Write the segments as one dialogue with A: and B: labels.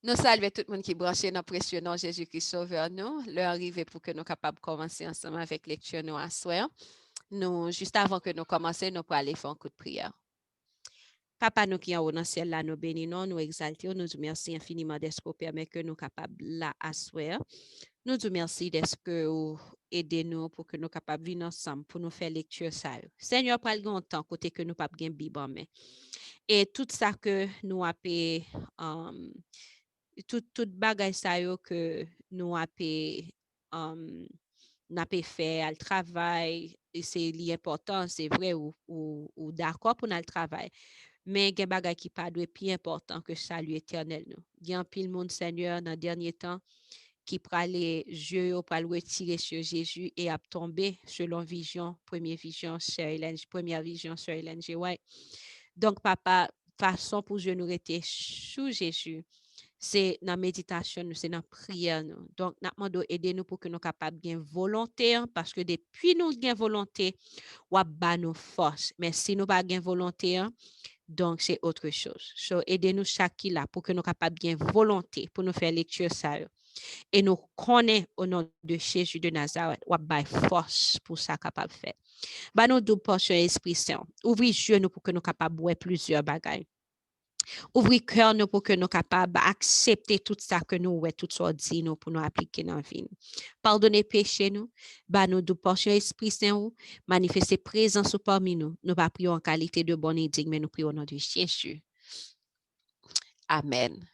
A: Nous saluons tout le monde qui est branché dans précieux nom Jésus-Christ Sauveur nous. L'heure arrivée pour que nous capables de commencer ensemble avec lecture nous à soir. Nous, juste avant que nous commencions, nous pourrons aller faire un coup de prière. Papa, nous qui en haut dans le ciel, là, nous bénissons, nous exaltons, nous merci infiniment d'être que permet que nous capables là à soir. Nous te merci d'être que vous aidez-nous pour que nous capables de venir ensemble pour nous faire lecture ça. Seigneur, pas le temps côté que nous pas bien Bible en main. Et tout ça que nous avons tout bagay sa yo que nous n'a pas fait al travail et c'est l'important c'est vrai ou d'accord pour le travail mais gen bagay qui pas doit plus important que salut éternel nous gen pile monde Seigneur dans dernier temps qui pralé Dieu pour retirer sur Jésus et a tombé selon vision première vision première vision sur Hélène G. Ouais. Donc papa façon pour je nous rester sous Jésus c'est dans la méditation, c'est dans la prière. Nous. Donc, nous demandons aider-nous pour que nous soyons capables de volonté, parce que depuis nous avons volonté, nous avons nos forces. Mais si nous n'avons pas volonté, donc c'est autre chose. So, aidez-nous chaque là pour que nous soyons capables de volonté pour nous faire lecture ça. Et nous connaissons au nom de Jésus de Nazareth, nous avons force pour ça capable de faire. Bah, nous double portion Esprit Saint. Ouvrez les yeux pour que nous soyons capables de voir plusieurs bagailles. Ouvrir cœur nous pour que nous capables d'accepter tout ça que nous ouais tout ça dit nous pour nous appliquer dans la vie. Pardonnez péché nous, bah nous de portion Esprit Saint ou manifester présence parmi nous. Nous pas prions en qualité de bon et digne mais nous prions au nom de Jésus. Amen.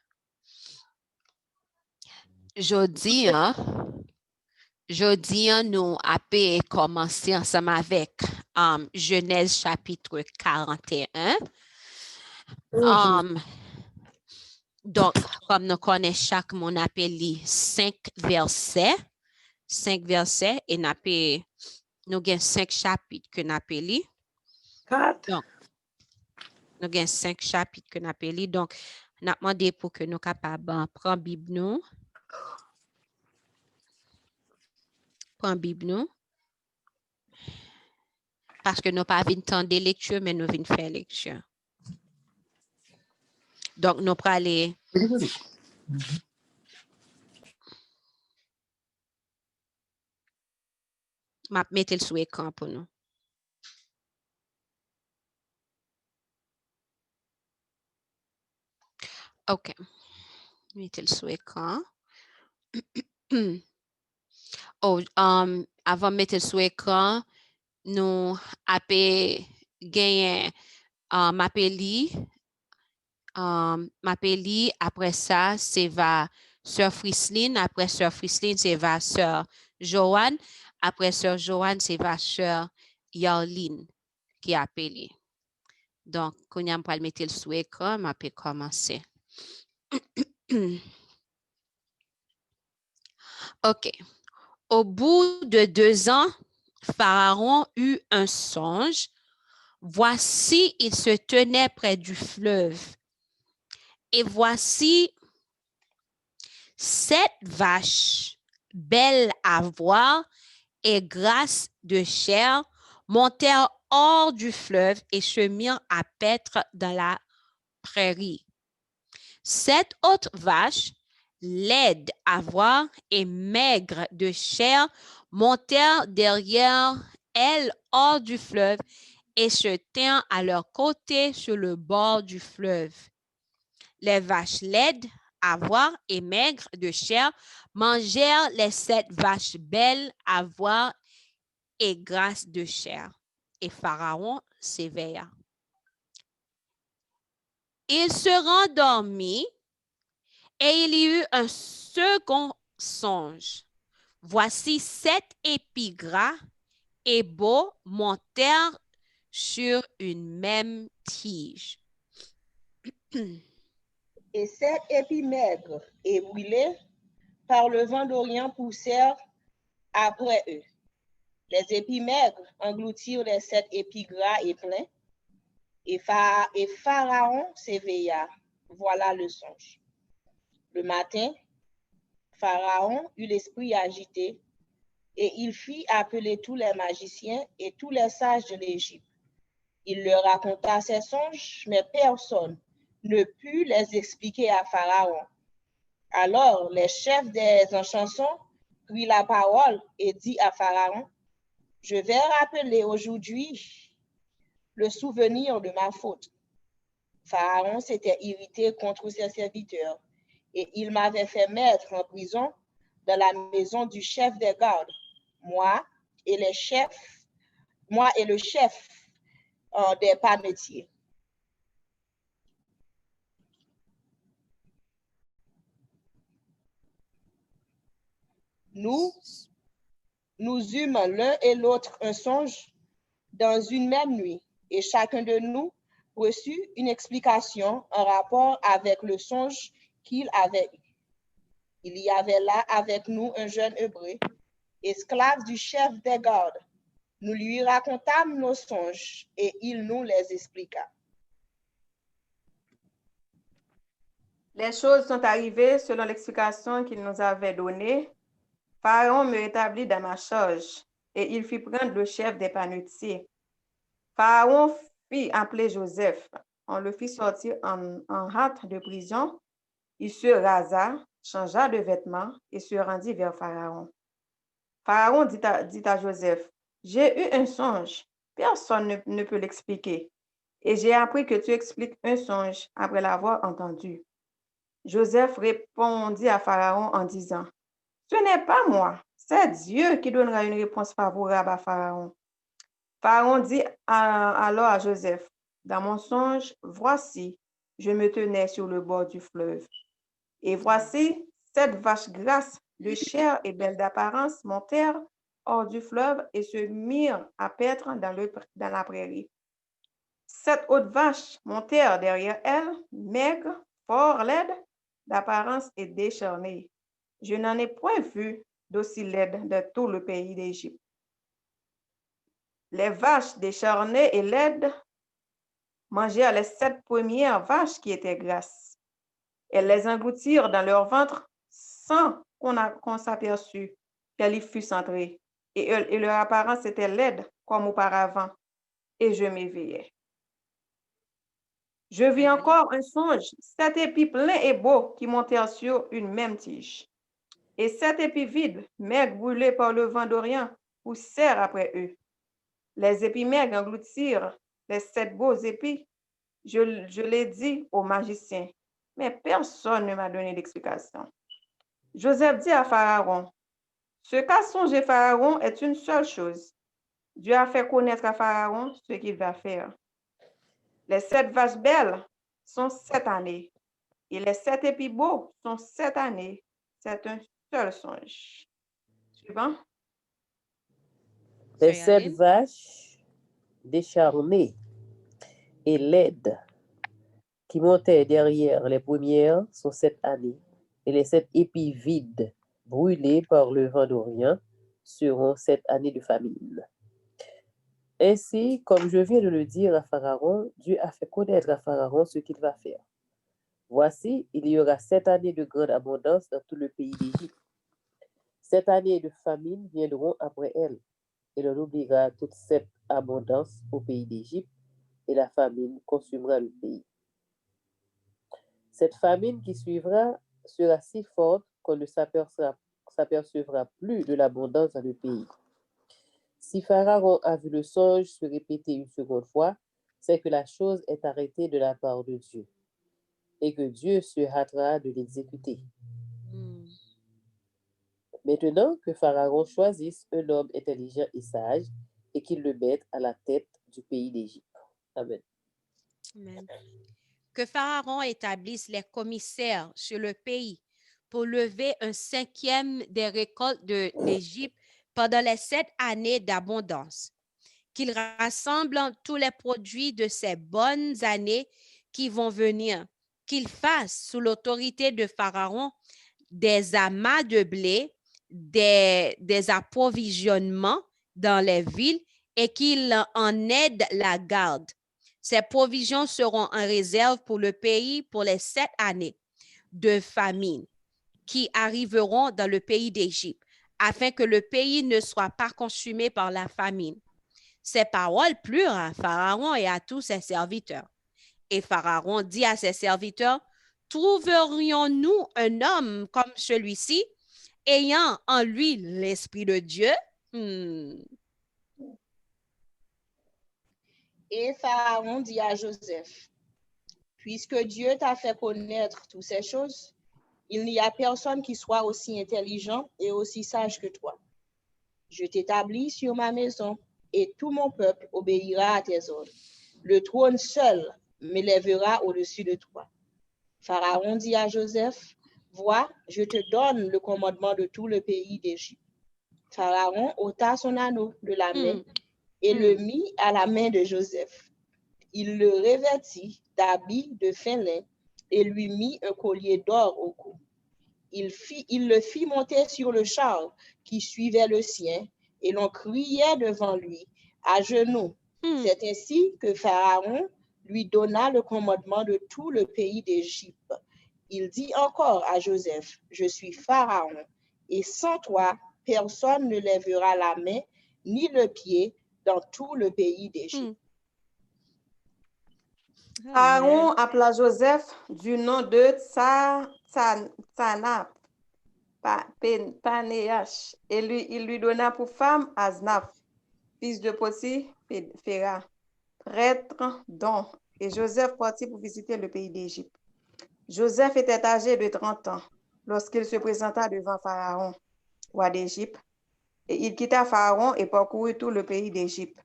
A: Jodi nous avons commencé ensemble avec Genèse chapitre 41. Donc, comme nous connaissons chaque mon appel 5 versets, et nous avons 5 chapitres que nous appelons.
B: 4.
A: Donc, nous avons 5 chapitres que nous appelons. Donc, nous avons demandé pour que nous soyons capables de prendre Bible nous. Prendre Bible nous. Parce que nous pas venir temps de lecture, mais nous venons faire lecture. Donc, nous allons aller. Je vais mettre le sous écran pour nous. OK. Mettez le sous écran. Avant de mettre le sous écran, nous avons gagné m'appeli après ça c'est va sœur Frisline, après sœur Frisline c'est va sœur Joanne, après sœur Joanne c'est va sœur Yarline qui a appelé. Donc quand on va mettre le sous écran, on peut commencer. OK. Au bout de 2 ans, Pharaon eut un songe. Voici, il se tenait près du fleuve. Et voici 7 vaches, belles à voir et grasses de chair, montèrent hors du fleuve et se mirent à paître dans la prairie. 7 autres vaches, laides à voir et maigres de chair, montèrent derrière elles hors du fleuve et se tinrent à leur côté sur le bord du fleuve. Les vaches laides à voir et maigres de chair mangèrent les 7 vaches belles à voir et grasses de chair. Et Pharaon s'éveilla. Il se rendormit et il y eut un second songe. Voici 7 épis gras et beaux montèrent sur une même tige.
C: Et 7 épis maigres et brûlés par le vent d'Orient poussèrent après eux. Les épis maigres engloutirent les 7 épis gras et pleins, et Pharaon s'éveilla. Voilà le songe. Le matin, Pharaon eut l'esprit agité, et il fit appeler tous les magiciens et tous les sages de l'Égypte. Il leur raconta ses songes, mais personne ne put les expliquer à Pharaon, Alors les chefs des chansons prirent la parole et dit à Pharaon, je vais rappeler aujourd'hui le souvenir de ma faute. Pharaon s'était irrité contre ses serviteurs et il m'avait fait mettre en prison dans la maison du chef des gardes, moi et le chef des panetiers. Nous eûmes l'un et l'autre un songe dans une même nuit, et chacun de nous reçut une explication en rapport avec le songe qu'il avait eu. Il y avait là avec nous un jeune hébreu, esclave du chef des gardes. Nous lui racontâmes nos songes et il nous les expliqua.
B: Les choses sont arrivées selon l'explication qu'il nous avait donnée. Pharaon me rétablit dans ma charge et il fit prendre le chef des panetiers. Pharaon fit appeler Joseph. On le fit sortir en hâte de prison. Il se rasa, changea de vêtements et se rendit vers Pharaon. Pharaon dit à Joseph, j'ai eu un songe, personne ne peut l'expliquer. Et j'ai appris que tu expliques un songe après l'avoir entendu. Joseph répondit à Pharaon en disant, ce n'est pas moi, c'est Dieu qui donnera une réponse favorable à Pharaon. Pharaon dit alors à Joseph, dans mon songe, voici, je me tenais sur le bord du fleuve. Et voici, 7 vaches grasses de chair et belles d'apparence montèrent hors du fleuve et se mirent à paître dans la prairie. 7 autres vaches montèrent derrière elles, maigres, fort laides, d'apparence et décharnées. Je n'en ai point vu d'aussi laides de tout le pays d'Égypte. Les vaches décharnées et laides mangèrent les 7 premières vaches qui étaient grasses. Elles les engloutirent dans leur ventre sans qu'on s'aperçût qu'elles y fussent entrées. Et leur apparence était laide comme auparavant. Et je m'éveillai. Je vis encore un songe, 7 épis pleins et beaux qui montèrent sur une même tige. Et 7 épis vides, maigres brûlés par le vent d'Orient, poussèrent après eux. Les épis maigres engloutirent les 7 beaux épis. Je l'ai dit au magicien, mais personne ne m'a donné d'explication. Joseph dit à Pharaon, ce qu'a songé Pharaon est une seule chose. Dieu a fait connaître à Pharaon ce qu'il va faire. Les 7 vaches belles sont 7 années, et les 7 épis beaux sont 7 années. C'est un seul songe. Suivant.
D: Les 7 vaches décharnées et laides qui montaient derrière les premières sont 7 années, et les 7 épis vides brûlés par le vent d'Orient seront 7 années de famine. Ainsi, comme je viens de le dire à Pharaon, Dieu a fait connaître à Pharaon ce qu'il va faire. Voici, il y aura 7 années de grande abondance dans tout le pays d'Égypte. 7 années de famine viendront après elles, et l'on oubliera toute cette abondance au pays d'Égypte, et la famine consumera le pays. Cette famine qui suivra sera si forte qu'on ne s'apercevra plus de l'abondance dans le pays. Si Pharaon a vu le songe se répéter une seconde fois, c'est que la chose est arrêtée de la part de Dieu et que Dieu se hâtera de l'exécuter. Maintenant que Pharaon choisisse un homme intelligent et sage et qu'il le mette à la tête du pays d'Égypte. Amen.
A: Amen. Que Pharaon établisse les commissaires sur le pays pour lever un 5e des récoltes de l'Égypte pendant les 7 années d'abondance. Qu'il rassemble tous les produits de ces bonnes années qui vont venir. Qu'il fasse sous l'autorité de Pharaon des amas de blé, des approvisionnements dans les villes et qu'il en aide la garde. Ces provisions seront en réserve pour le pays pour les 7 années de famine qui arriveront dans le pays d'Égypte, afin que le pays ne soit pas consumé par la famine. Ces paroles plurent à Pharaon et à tous ses serviteurs. Et Pharaon dit à ses serviteurs, trouverions-nous un homme comme celui-ci, ayant en lui l'Esprit de Dieu?
C: Et Pharaon dit à Joseph, puisque Dieu t'a fait connaître toutes ces choses, il n'y a personne qui soit aussi intelligent et aussi sage que toi. Je t'établis sur ma maison et tout mon peuple obéira à tes ordres. Le trône seul m'élèvera au-dessus de toi. Pharaon dit à Joseph, vois, je te donne le commandement de tout le pays d'Égypte. Pharaon ôta son anneau de la main et le mit à la main de Joseph. Il le revêtit d'habits de fin lin et lui mit un collier d'or au cou. Il le fit monter sur le char qui suivait le sien et l'on criait devant lui à genoux. C'est ainsi que Pharaon lui donna le commandement de tout le pays d'Égypte. Il dit encore à Joseph, je suis Pharaon, et sans toi, personne ne lèvera la main ni le pied dans tout le pays d'Égypte.
B: Pharaon appela Joseph du nom de Tsanap, Panéach, et il lui donna pour femme Asnaph, fils de Potiphera, prêtre d'On. Et Joseph partit pour visiter le pays d'Égypte. Joseph était âgé de 30 ans lorsqu'il se présenta devant Pharaon, roi d'Égypte, et il quitta Pharaon et parcourut tout le pays d'Égypte.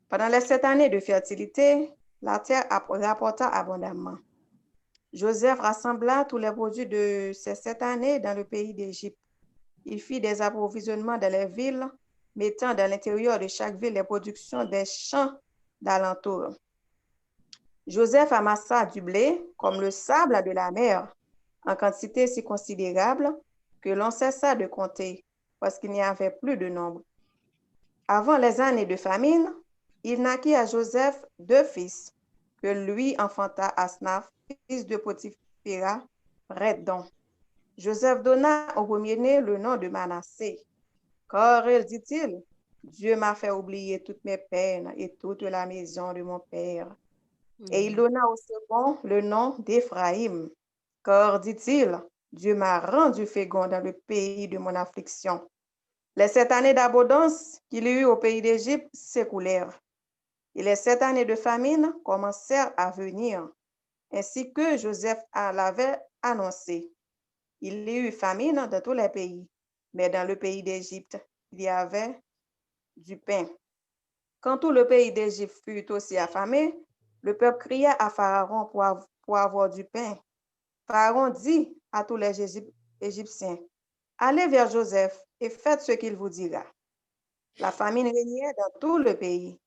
B: Pendant les 7 années de fertilité, la terre rapporta abondamment. Joseph rassembla tous les produits de ces 7 années dans le pays d'Égypte. Il fit des approvisionnements dans les villes, mettant dans l'intérieur de chaque ville les productions des champs d'alentour. Joseph amassa du blé comme le sable de la mer, en quantité si considérable que l'on cessa de compter, parce qu'il n'y avait plus de nombre. Avant les années de famine, il naquit à Joseph 2 fils, que lui enfanta Asnaph, fils de Potiphera, prêtre d'On. Joseph donna au premier-né le nom de Manassé, car il dit-il, Dieu m'a fait oublier toutes mes peines et toute la maison de mon père. Et il donna au second le nom d'Éphraïm, car, dit-il, Dieu m'a rendu fécond dans le pays de mon affliction. Les 7 années d'abondance qu'il y eut au pays d'Égypte s'écoulèrent, et les 7 années de famine commencèrent à venir, ainsi que Joseph l'avait annoncé. Il y eut famine dans tous les pays, mais dans le pays d'Égypte, il y avait du pain. Quand tout le pays d'Égypte fut aussi affamé, le peuple cria à Pharaon pour avoir du pain. Pharaon dit à tous les Égyptiens, allez vers Joseph et faites ce qu'il vous dira. La famine régnait dans tout le pays.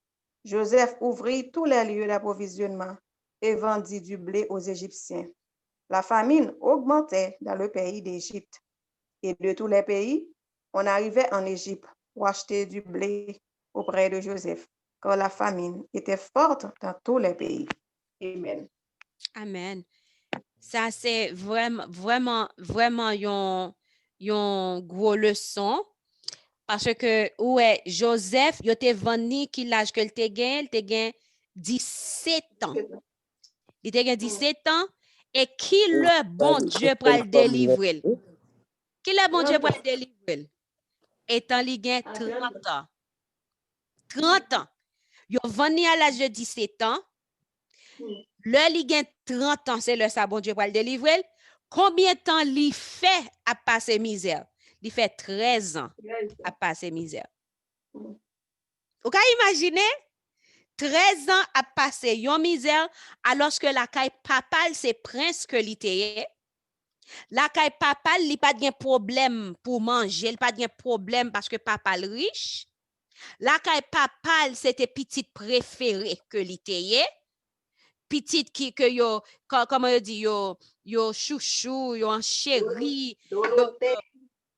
B: Joseph ouvrit tous les lieux d'approvisionnement et vendit du blé aux Égyptiens. La famine augmentait dans le pays d'Égypte. Et de tous les pays, on arrivait en Égypte pour acheter du blé auprès de Joseph, car la famine était forte dans tous les pays. Amen.
A: Amen. Ça, c'est vraiment une gros leçon. Parce que, ouais, Joseph, il était venu, qui l'âge que il te gagne 17 ans. Il te gagne 17 ans. Et qui le bon Dieu pour le délivrer? Qui le bon Dieu pour le délivrer? Étant il gagne 30 ans. 30 ans. Il est venu à l'âge de 17 ans. Le il gagne 30 ans, c'est le ça bon Dieu pour le délivrer. Combien de temps il fait à passer misère? Il fait 13 ans à passer misère. Vous pouvez imaginer 13 ans à passer en misère alors que la caille papale c'est prince que l'ité. La caille papale il pas de problème pour manger, il pas de problème parce que papa riche. La caille papale c'était petite préférée que l'ité. Petite qui que yo comment yo dit yo chouchou, yo en chéri,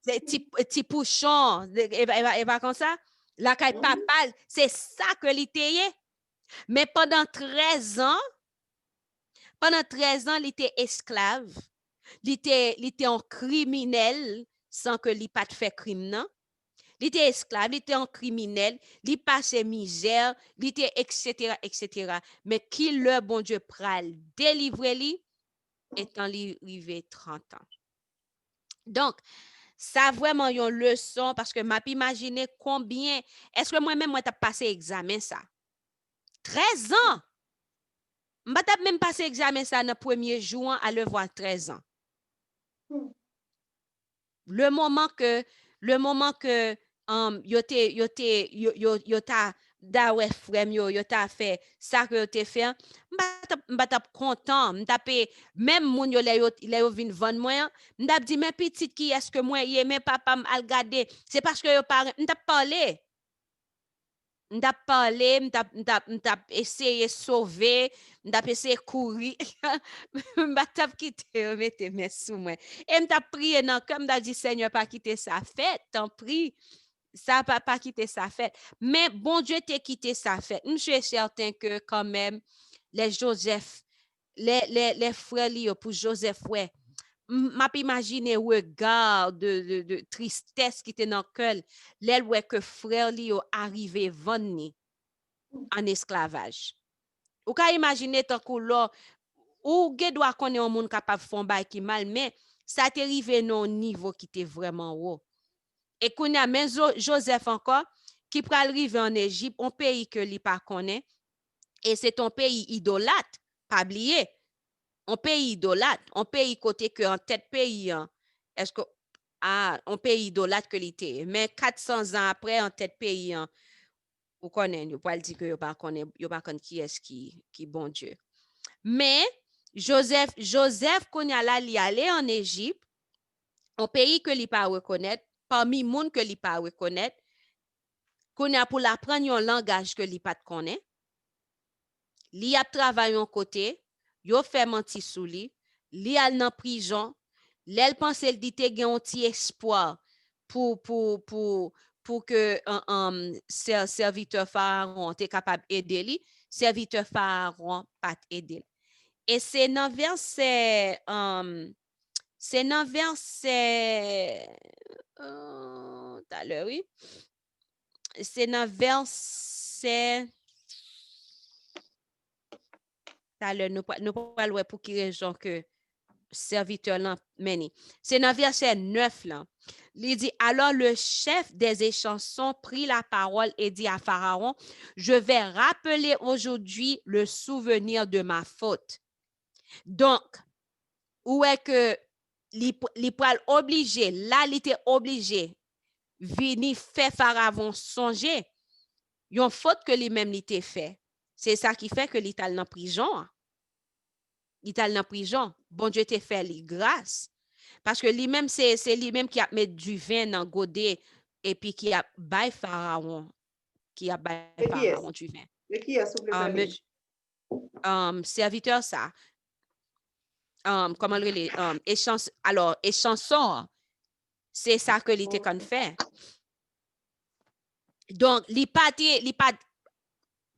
A: petit pouchon, et va comme ça. La caille papale, c'est ça que l'ité. Mais pendant 13 ans, il était esclave. Il était un criminel sans que il pas fait crime non. Il était esclave, il était un criminel, il passait misère, il était etc. Mais qui le bon Dieu pral délivrer lui? étant arrivé 30 ans. Donc, ça vraiment une leçon parce que m'a imaginé combien, est-ce que moi-même, moi, t'as passé examen ça? 13 ans! M'a t'as même passé examen ça dans le premier jour à le voir 13 ans. Le moment que yo ta da ouais frère yo ta fait ça que yo te fait m'ta content m'ta même moun yo vinn vendre moi m'ta dit mais petite qui est-ce que moi mais papa m'a regarder c'est parce que yo parent m'ta parlé m'ta essayé sauver m'ta essayé courir m'ta quitté mettre mes sous moi et m'ta prié dans comme m'ta dit Seigneur pas quitter sa fête tant prie ça pas quitter sa fête mais bon Dieu t'a quitté sa fête je suis certain que quand même les Joseph les frères li pour Joseph ouais m'a imaginer regard de tristesse qui était dans le cœur l'aile ouais que frère li arrivé vendre en esclavage ou ka imaginer tant que là ou ge doit connaître un monde capable font bail qui mal mais ça t'est arrivé non niveau qui était vraiment haut et qu'on a même Joseph encore qui pral arriver en Égypte un pays que li pas connaît et c'est un pays idolâtre pas oublier un pays idolâtre, un pays côté que en tête pays, est-ce que un pays idolâtre que l'été, mais 400 ans après en tête pays, vous connaissez, vous pas dire que vous pas connaît qui est qui bon Dieu. Mais Joseph qu'on y a là, il allé en Égypte, un pays que li pas reconnaître, parmi monde que li pas reconnaître, qu'on a pour l'apprendre un langage que li pas connaît. Li a travaillé en côté yo fait menti sou li al nan prison, l'elle pense elle dit te gen un petit espoir pour que serviteur Pharaon te capable aider li, serviteur Pharaon pas aider. Et c'est dans verset tout à l'heure oui. C'est dans verset nous pas loin pour qui raison que serviteur là meni. C'est dans verset 9 là. Il dit alors le chef des échansons prit la parole et dit à Pharaon, je vais rappeler aujourd'hui le souvenir de ma faute. Donc où est que li pral obligé là il était obligé venir faire Pharaon songer une faute que lui-même l'était fait. C'est ça qui fait que l'Ital en prison. L'Ital en prison. Bon Dieu t'a fait lui grâce. Parce que lui-même, c'est lui-même qui a mis du vin dans godet et puis qui a bail Pharaon. Qui a bail Pharaon du vin.
B: Et qui est s'il vous plaît?
A: Serviteur ça. Comment le alors, échanson. C'est ça que l'était qu'on fait. Donc, li pas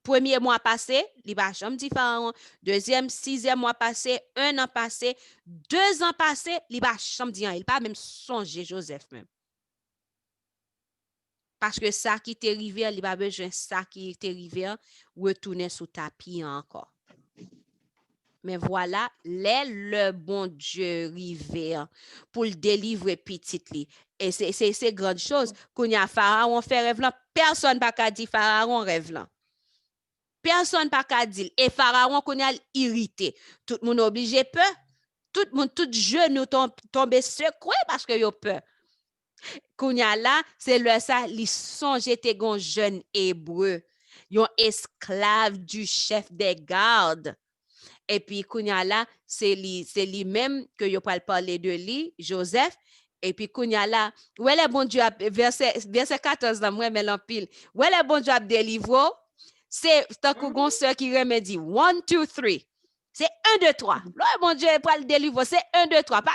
A: premier mois passé, li ba chambre di Pharaon, deuxième, sixième mois passé, 1 an passé, 2 ans passé, li ba chambre di il pas même songer Joseph même. Parce que ça qui t'est arrivé, li ba besoin ça qui t'est arrivé retourner sous tapis encore. Mais voilà, le bon Dieu rivé pour le délivrer petit li. Et c'est grande chose. Qu'on y a Pharaon fait rêve là, personne pas ka di Pharaon rêve là. Personne pas ka dire et Pharaon qu'on a irrité. Tout le monde obligé peur. Tout le monde tout genou tomber secoué parce que yo peur. Qu'on a là, c'est le ça li songe te gon jeune hébreu, yon esclave du chef des gardes. Et puis kounya là, c'est lui même que yo parler de lui, Joseph. Et puis kounya là, ouais le bon Dieu verset 14 là moi mais l'empile. Ouais le bon Dieu a délivré. C'est tant que gon sœur qui remédie 1 2 3. C'est 1 2 3. Le bon Dieu pour le délivrer, c'est 1 2 3. Pas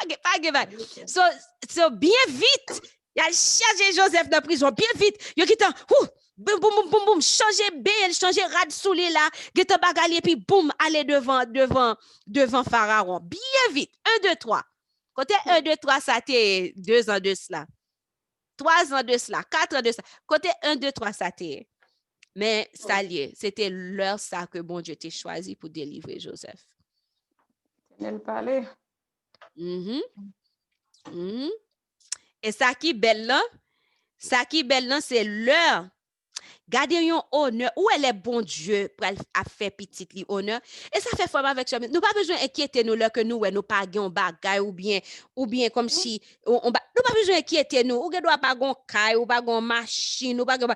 A: so bien vite. Il a chargé Joseph dans prison bien vite. Il a boum boum boum boum changer belle changer rad sous les là geta bagalier puis boum aller devant Pharaon bien vite 1 2 3 côté 1 2 3 ça t'est 2 ans de cela 3 ans de cela 4 ans de cela côté 1 2 3 ça t'est mais ça lié c'était l'heure ça que bon Dieu t'a choisi pour délivrer Joseph.
B: Elle parlait
A: Mhm. Mhm. Et ça qui est belle là, c'est l'heure. Gardez yon honneur. Où est le bon Dieu pour faire petit li honneur? Et ça fait forme avec ça. Nous pas besoin d'inquiéter nous là que nous ouais nous pas gon bagay ou bien comme si nous pas besoin d'inquiéter nous. Ou doit pas gon caille ou pas gon machine ou pas gon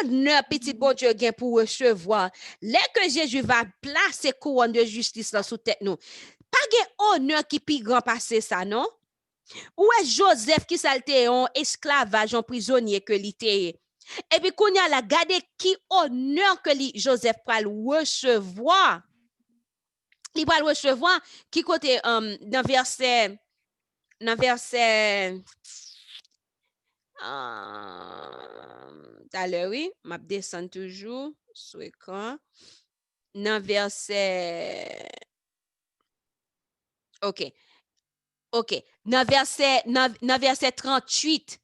A: honneur petit bon Dieu gain pour recevoir. Dès que Jésus va placer couronne de justice là sous tête nous. Pas gen honneur qui plus grand passer ça non? Où est Joseph qui salte en esclavage en prisonnier que l'ité? Et puis, qu'on y a la gade qui honneur que Joseph pral recevoir. Il pral recevoir qui côté dans verset à l'heure, oui, m'a descend toujours sur écran. Dans verset OK. Dans verset 38.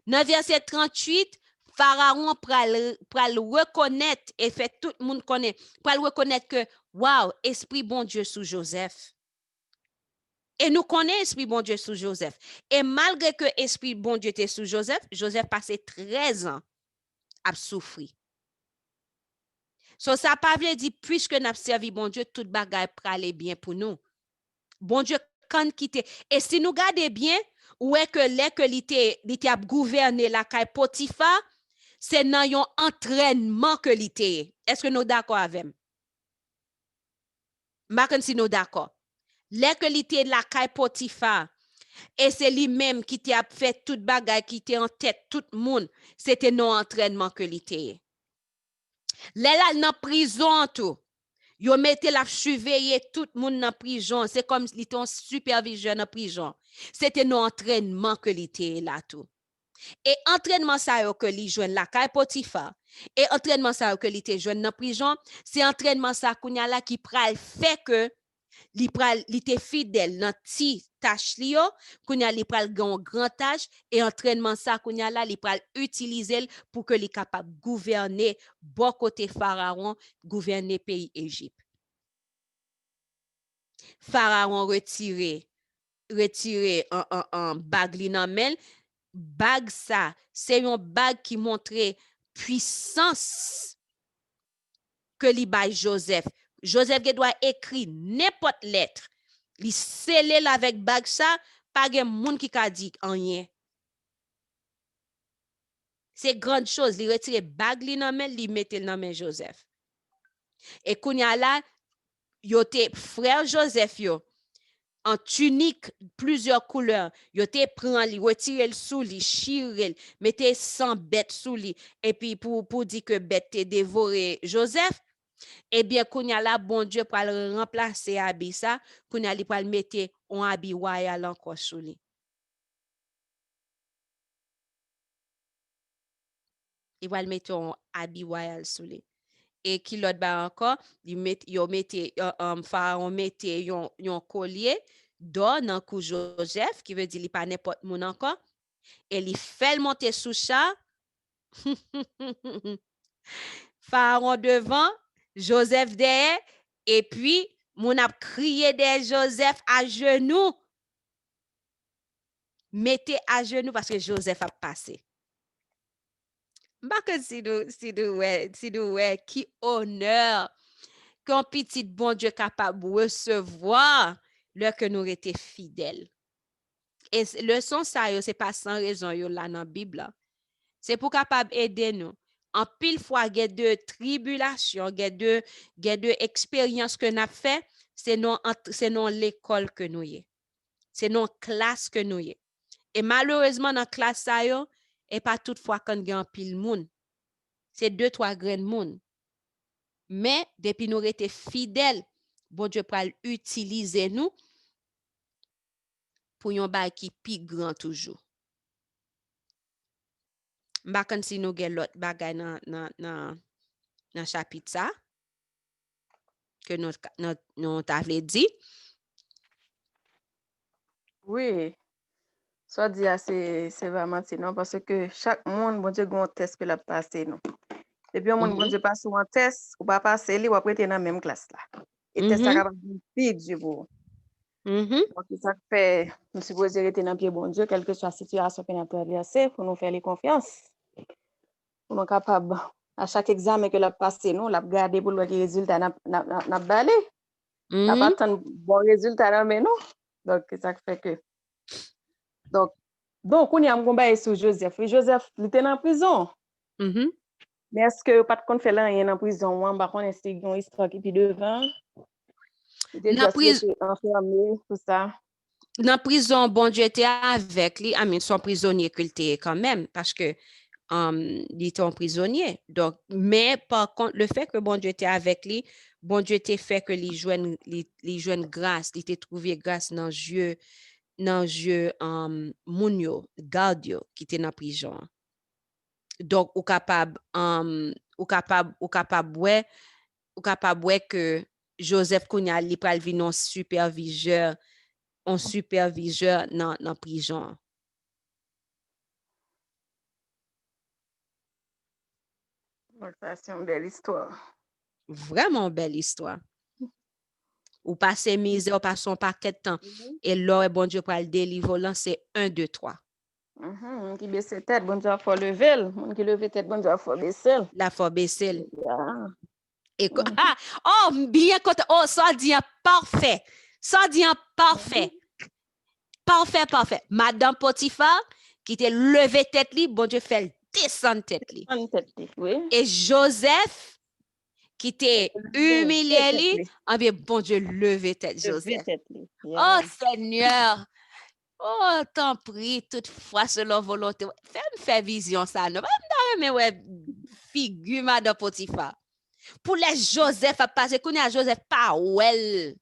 A: Dans verset 38, Pharaon pral reconnaître et fait tout le monde connaît, pral reconnaître que wow, esprit bon Dieu sous Joseph. Et nous connaissons esprit bon Dieu sous Joseph. Et malgré que esprit bon Dieu était sous Joseph, Joseph passait 13 ans à souffrir. So ça pas veut dire puisque nous servi bon Dieu, tout bagaille pralé bien pour nous. Bon Dieu quand quitter. Et si nous gardons bien, où est que l'été a gouverné la caille Potiphar, c'est dans un entraînement que l'été. Est-ce que nous d'accord avec? Marquons si nous d'accord. Là que l'été la caille Potiphar, et c'est lui-même qui t'a fait toute bagaille qui était en tête tout le monde, c'était non entraînement que l'été. Là dans prison tout. Yo mette la surveiller tout le monde dans prison, c'est comme si était un superviseur dans prison. C'était nos entraînement que l'été là tout. Et entraînement ça que li joine la caille Potiphar et entraînement ça que li te joine dans prison, c'est entraînement ça kounya la qui pral fait que li te fidèle dans ti tâche li yo, kounya li pral gon grand tâche et entraînement ça kounya la li pral utiliser pour que li capable gouverner bon côté Pharaon, gouverner pays Égypte. Pharaon retiré en bag li nan men. Bag ça, c'est un bag qui montrait puissance que li bay Joseph. Joseph doit écrire n'importe lettre. Li scellé avec bag ça, pas gen moun qui ka dit rien. C'est grande chose, li retire bag li nan men, li mette nan men Joseph. Et kounya la, yo te frère Joseph yo en tunique plusieurs couleurs, yo te prend li retire le sous li chirel, mettez 100 bêtes sous li et puis pour dire que bête te dévoré Joseph, eh bien kounya la bon Dieu pour le remplacer habit ça, kounya li pour mettre un habit royal encore sous li. Il va mettre un habit royal sous li. Et qui l'autre ba encore, Pharaon mette yon collier d'or dans cou Joseph, qui veut dire il pas n'importe moun encore, et il fait monter sous ça. Pharaon devant, Joseph derrière, et puis moun a crié de Joseph à genoux. Mettez à genoux parce que Joseph a passé. M'pa si nous qui honneur qu'un petit bon Dieu capable de recevoir le que nous étions fidèles. Et le son ça c'est pas sans raison yo là dans la Bible. C'est pour capable aider nous. En pile fois il y a de tribulations, il y a de expériences que nous avons fait, c'est non l'école que nous y. C'est non classe que nous y. Et malheureusement dans classe ça yo, et pas toutefois quand il y a un pile monde. C'est 2-3 grains de monde. Mais depuis nous étions fidèles, bon Dieu pral utiliser nous pour yon bagay qui plus grand toujours. M'bakan si nous gen l'autre bagay dans chapitre ça que nous t'avait dit.
B: Oui. Ça dit c'est vraiment non parce que chaque monde bon Dieu gon test que l'a passer non. Et puis on monde bon Dieu passe un test ou pas passer li ou après dans même classe là. Et test ça capable plus dur pour. Donc, c'est ça que fait, nous supposons rester dans le pied bon Dieu, quelle que soit la situation que nous avons traversée, pour nous faire les confiances. Pour nous capables, à chaque examen que nous avons passé, nous avons gardé pour le résultat, nous avons balé. Nous n'avons pas tant de bons résultats, mais nous. Donc, c'est ça qui fait que. Donc, on y a un combat sur Joseph. Et Joseph, il était en prison. Mais est-ce que pas de compte fait là, il est en prison? On va connaître une histoire qui est devant. Il était enfermé, tout ça.
A: Dans prison, bon Dieu était avec lui. Son prisonnier qu'il était quand même, parce que il était un prisonnier. Donc, mais par contre, le fait que bon Dieu était avec lui, bon Dieu était fait que les jeunes grâce, il était trouvé grâce dans Dieu Mounio, Gardio, qui était dans la prison. Donc, ou capable que Joseph Kounia li pral vin un superviseur dans la prison.
B: C'est une belle histoire.
A: Vraiment belle histoire. Ou passer misère, ou passer un paquet de temps. Et là, bon Dieu pral délivrer, c'est 1, 2, 3.
B: Qui baisse tête, bon Dieu a fait lever. Qui leve tête, bon Dieu a fait baisser.
A: La fois baisser. Et bien côté, ça dit parfait. Ça dit parfait. Parfait. Madame Potiphar, qui était levé tête li, bon Dieu fait descendre tête li. Et Joseph, qui était humilié li, bon Dieu levé tête Joseph. Oh Seigneur. Oh, t'en prie, toutefois, selon volonté. Fais vision ça. Non, mais ouais, figure Madame Potiphar. Pour les Joseph à passer, qu'on a Joseph pas well.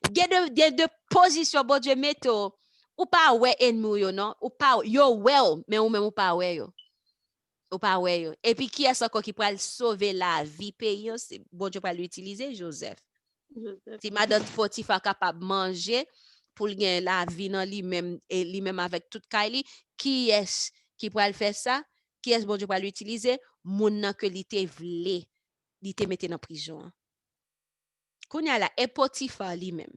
A: Il y a de positions, bon Dieu, mettez ou pas ouais ennemi, non? Ou pas, yo well, mais ou même ou pas ouais yo. Ou pas ouais yo. Et puis, qui est-ce qui peut sauver la vie paysan? Bon Dieu, pas l'utiliser, Joseph. Si Madame Potiphar capable de manger, pour gagner la vie dans lui-même et lui-même avec toute Kylie, qui est-ce qui pourrait faire ça? Qui est-ce bon Dieu pour l'utiliser? Moun que li te vle, li te mette dans prison. Kounya la et Potiphar lui-même.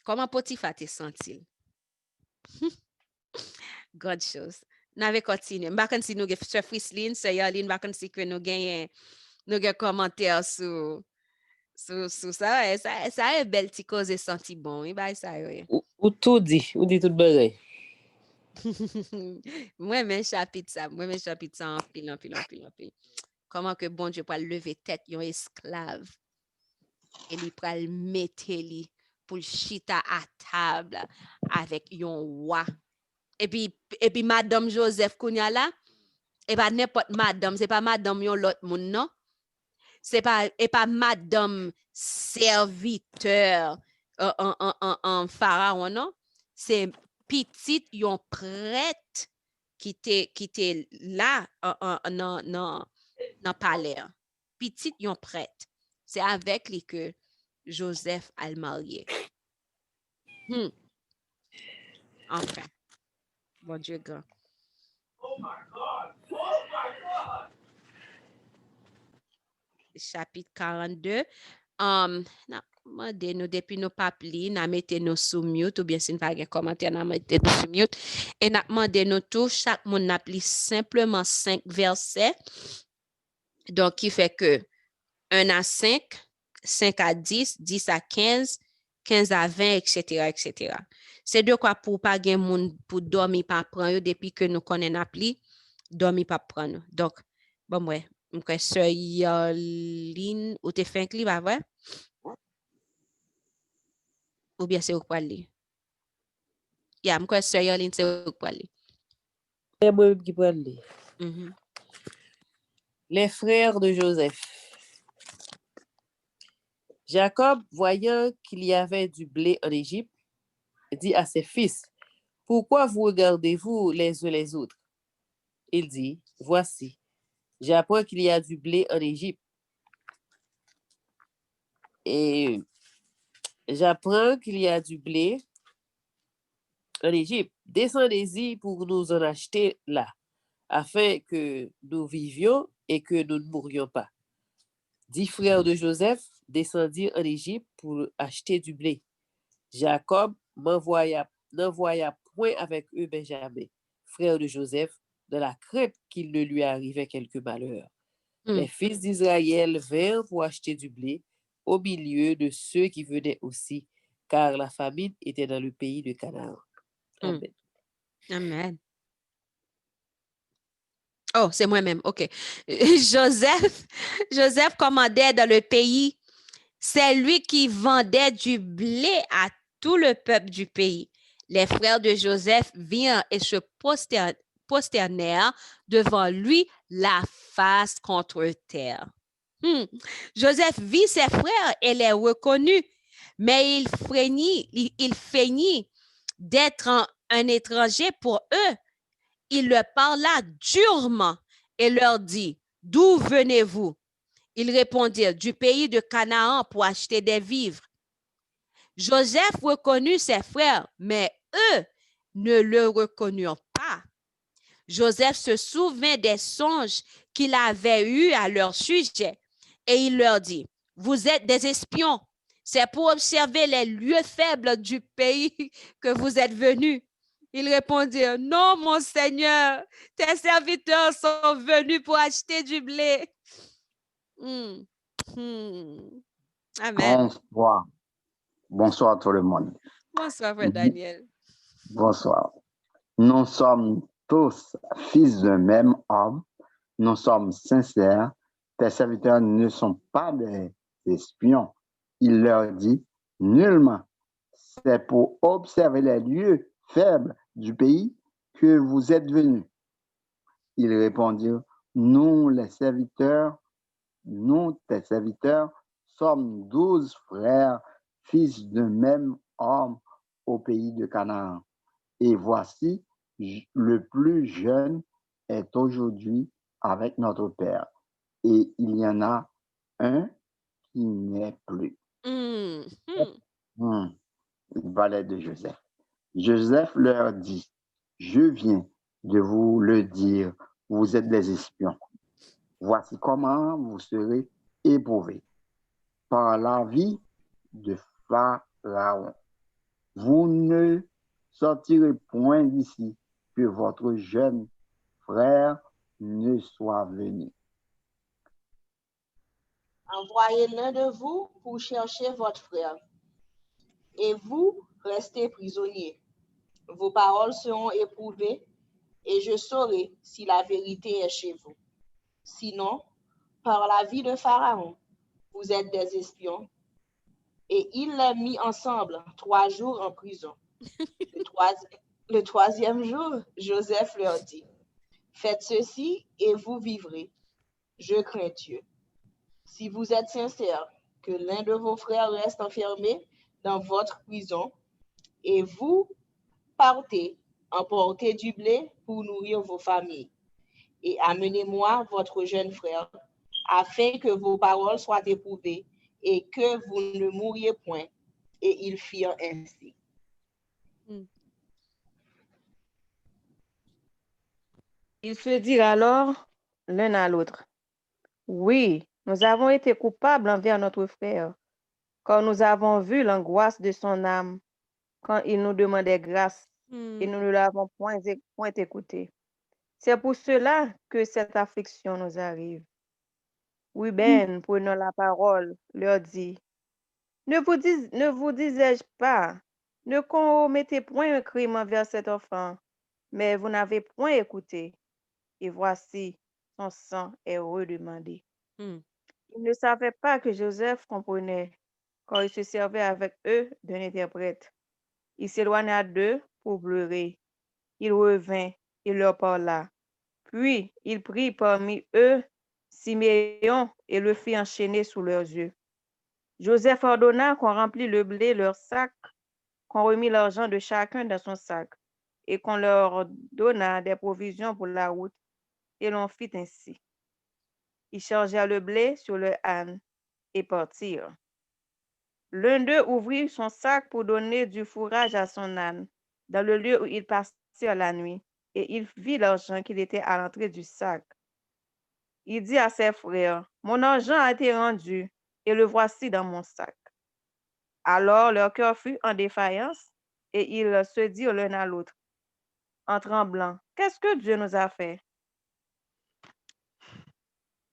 A: Comment Potiphar te senti? God chose. N'avait continué. M'bakon si nous ge Sir Frislin, Sir Yarlin, m'bakon si que nous gagne commentaire sur ça, ça est belle petit cause et senti bon. Il va ça
D: ou tout dit tout bagay.
A: Moi men chapitre ça en pile. Comment que bon Dieu peut lever tête yon esclave et lui pral mettre li pour chita à table avec yon roi. Et puis madame Joseph Kounya là, et pas n'importe madame, c'est pas madame yon l'autre moun non. C'est pas madame serviteur en pharaon non. C'est petite yon prêtre qui était là dans palais. Petite yon prêtre. C'est avec lui que Joseph a marié. Enfin. Bon Dieu grand. Chapitre 42. Nous depuis nos papli, nous mettons nous sous mute, ou bien si nous pas de commentaire, nous mettons nous sous mute. Et nous demandons nous tout, chaque monde n'a pris simplement 5 versets. Donc, qui fait que 1 à 5, 5 à 10, 10 à 15, 15 à 20, etc. C'est de quoi pour pas gen moun pour dormir pas prendre depuis que nous connaissons appli, dormir pas prendre. Donc, bon, ouais, m'kwe Sœur Yarlin, ou te fait un clip, vrai? Ou bien c'est ou quoi li? Yeah, m'kwe Sœur Yarlin, c'est ou quoi li?
D: C'est moi qui prends li. Les frères de Joseph. Jacob, voyant qu'il y avait du blé en Égypte, dit à ses fils, « Pourquoi vous regardez-vous les uns les autres? » Il dit, « Voici, j'apprends qu'il y a du blé en Égypte. Et j'apprends qu'il y a du blé en Égypte. Descendez-y pour nous en acheter là, afin que nous vivions et que nous ne mourions pas. » 10 frères de Joseph descendirent en Égypte pour acheter du blé. Jacob n'envoya point avec eux Benjamin, frère de Joseph, de la crainte qu'il ne lui arrivait quelque malheur. Les fils d'Israël vinrent pour acheter du blé au milieu de ceux qui venaient aussi, car la famine était dans le pays de Canaan. Amen.
A: Amen. Oh, c'est moi-même. OK. Joseph commandait dans le pays. C'est lui qui vendait du blé à tout le peuple du pays. Les frères de Joseph vinrent et se prosternèrent devant lui, la face contre terre. Joseph vit ses frères et les reconnut, mais il feignit d'être un étranger pour eux. Il leur parla durement et leur dit, d'où venez-vous? Ils répondirent, du pays de Canaan pour acheter des vivres. Joseph reconnut ses frères, mais eux ne le reconnurent pas. Joseph se souvint des songes qu'il avait eus à leur sujet et il leur dit, vous êtes des espions. C'est pour observer les lieux faibles du pays que vous êtes venus. Ils répondirent, non, mon Seigneur, tes serviteurs sont venus pour acheter du blé. Amen.
E: Bonsoir. Bonsoir tout le monde.
A: Bonsoir, Frère Daniel.
E: Bonsoir. Nous sommes tous fils d'un même homme. Nous sommes sincères. Tes serviteurs ne sont pas des espions. Il leur dit nullement. C'est pour observer les lieux faibles du pays que vous êtes venus. Ils répondirent, nous, tes serviteurs, sommes 12 frères, fils d'un même homme au pays de Canaan. Et voici, le plus jeune est aujourd'hui avec notre père. Et il y en a un qui n'est plus. Valet de Joseph. Joseph leur dit, je viens de vous le dire, vous êtes des espions. Voici comment vous serez éprouvés par la vie de Pharaon. Vous ne sortirez point d'ici que votre jeune frère ne soit venu.
C: Envoyez l'un de vous pour chercher votre frère, et vous restez prisonniers. Vos paroles seront éprouvées, et je saurai si la vérité est chez vous. Sinon, par la vie de Pharaon, vous êtes des espions. Et il les mit ensemble 3 jours en prison. Le troisième jour, Joseph leur dit, faites ceci et vous vivrez. Je crains Dieu. Si vous êtes sincères, que l'un de vos frères reste enfermé dans votre prison et vous partez emporter du blé pour nourrir vos familles. Et amenez-moi votre jeune frère, afin que vos paroles soient éprouvées et que vous ne mouriez point. Et ils firent ainsi.
B: Ils se dirent alors l'un à l'autre, oui, nous avons été coupables envers notre frère, car nous avons vu l'angoisse de son âme quand il nous demandait grâce et nous ne l'avons point écouté. C'est pour cela que cette affliction nous arrive. Oui, Ben, prenant la parole, leur dit, ne vous disais-je pas, ne commettez point un crime envers cet enfant, mais vous n'avez point écouté. Et voici, son sang est redemandé. Ils ne savaient pas que Joseph comprenait, car il se servait avec eux d'un interprète. Il s'éloigna d'eux pour pleurer. Il revint et leur parla. Puis il prit parmi eux Siméon et le fit enchaîner sous leurs yeux. Joseph ordonna qu'on remplît le blé leur sac, qu'on remît l'argent de chacun dans son sac, et qu'on leur donna des provisions pour la route. Et l'on fit ainsi. Ils chargèrent le blé sur le âne et partirent. L'un d'eux ouvrit son sac pour donner du fourrage à son âne, dans le lieu où ils passèrent la nuit, et il vit l'argent qu'il était à l'entrée du sac. Il dit à ses frères, mon argent a été rendu, et le voici dans mon sac. Alors leur cœur fut en défaillance et ils se dirent l'un à l'autre, en tremblant, qu'est-ce que Dieu nous a fait?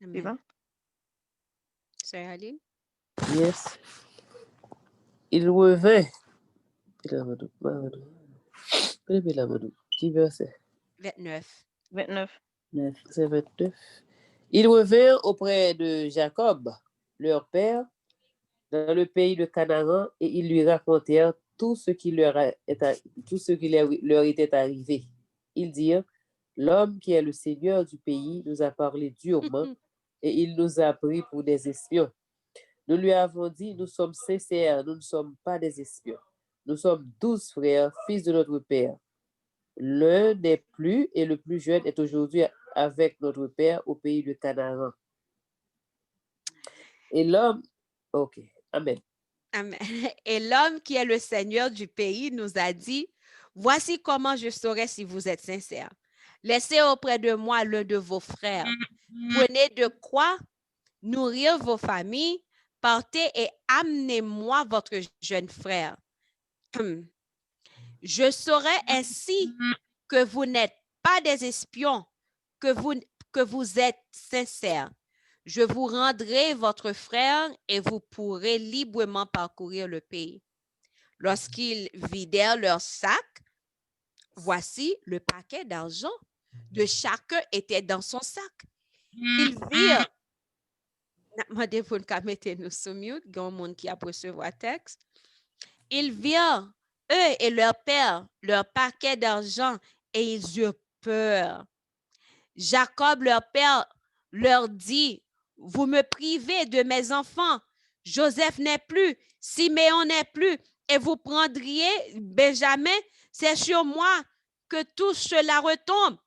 A: Amen.
B: Suivant.
A: Sœur Aline?
D: Yes. Il revint. Petit verset.
A: 29.
B: 29.
D: C'est 29. Ils revinrent auprès de Jacob, leur père, dans le pays de Canaan, et ils lui racontèrent tout ce qui leur était arrivé. Ils dirent, l'homme qui est le seigneur du pays nous a parlé durement et il nous a pris pour des espions. Nous lui avons dit, nous sommes sincères, nous ne sommes pas des espions. Nous sommes 12 frères, fils de notre père. L'un n'est plus et le plus jeune est aujourd'hui avec notre père au pays de Canaan. Et l'homme, ok, amen.
A: Amen. Et l'homme qui est le seigneur du pays nous a dit, voici comment je saurai si vous êtes sincères. Laissez auprès de moi l'un de vos frères. Prenez de quoi nourrir vos familles. Partez et amenez-moi votre jeune frère. Je saurai ainsi que vous n'êtes pas des espions, que vous êtes sincères. Je vous rendrai votre frère et vous pourrez librement parcourir le pays. Lorsqu'ils vidèrent leur sac, voici le paquet d'argent de chacun était dans son sac. Ils virent, demandez-vous de mettre nous sous mute, il y a un monde qui a recevoir texte. Ils virent, eux et leur père, leur paquet d'argent et ils eurent peur. Jacob, leur père, leur dit, vous me privez de mes enfants. Joseph n'est plus, Siméon n'est plus, et vous prendriez Benjamin, c'est sur moi que tout cela retombe.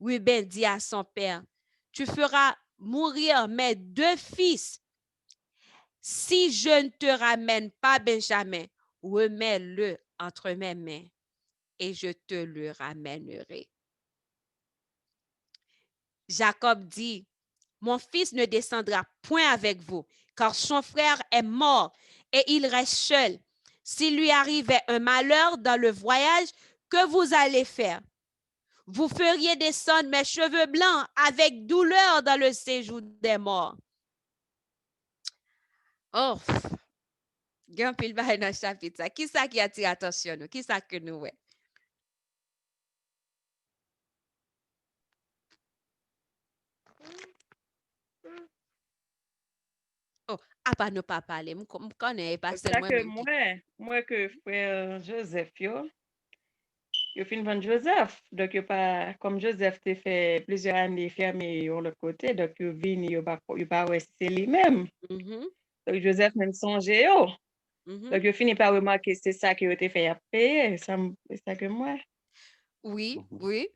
A: Ruben dit à son père, tu feras mourir mes 2 fils. Si je ne te ramène pas Benjamin, remets-le entre mes mains et je te le ramènerai. Jacob dit, mon fils ne descendra point avec vous, car son frère est mort et il reste seul. S'il lui arrivait un malheur dans le voyage, que vous allez faire? Vous feriez descendre mes cheveux blancs avec douleur dans le séjour des morts. Oh, il y a un pile dans le chapitre. Qui ça qui attire attention nous? Qui ça que nous ouais? Oh, pas nous pas parler. Je connais pas
B: C'est ça
A: seulement
B: que
A: même.
B: moi que frère Joseph, yo fin vendre Joseph. Donc, comme Joseph te fait plusieurs années fermé de l'autre côté, donc yo vin, yo pas rester lui-même.
A: Mhm,
B: Donc, Joseph même songe yo.
A: mhm.
B: Donc, yo fini par remarquer c'est ça que yo te fait payer. C'est ça que moi.
A: Oui, oui.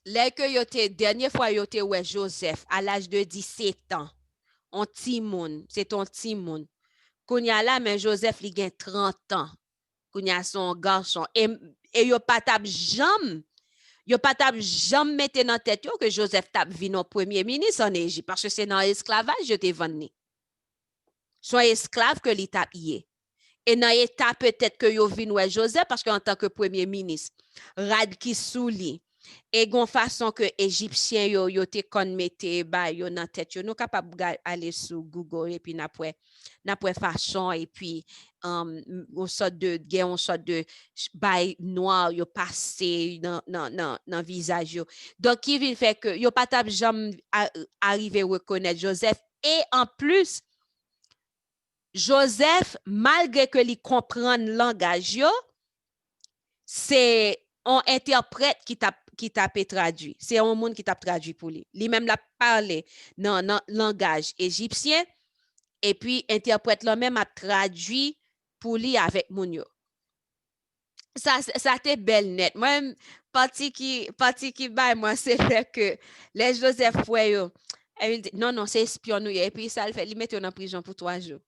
A: Là que yo te dernière fois yo te ouais Joseph à l'âge de 17 ans. On timoun, c'est ton timoun. Kounya là mais Joseph li gen 30 ans. Kounya son garçon et yo pas tap jam. Yo pas tap jam mette dans tête yo que Joseph tap vin au premier ministre en Égypte parce que c'est dans l'esclavage yo te vendu. Son esclave que li tap yé. Et dans l'état peut-être que yo vin ouais Joseph parce qu'en tant que premier ministre, rad ki sou li. Et gon façon que égyptien yo te kon mette ba yo nan tête yo, nous capable aller sur Google et puis n'après façon et puis on sorte de bail noir yo passé dans visage yo. Donc qui vient fait que yo pas tap jamais arriver reconnaître Joseph et en plus Joseph, malgré que li comprend le langage yo, c'est un interprète qui t'a traduit. C'est un monde qui t'a traduit pour lui. Lui-même l'a parlé dans le langage égyptien et puis interprète lui-même a traduit pour lui avec moun yo. Ça t'est belle net. Moi parti qui bail moi c'est fait que les Joseph foué yo. Elle dit non c'est espion nous et puis ça le fait lui mettre en prison pour 3 jours.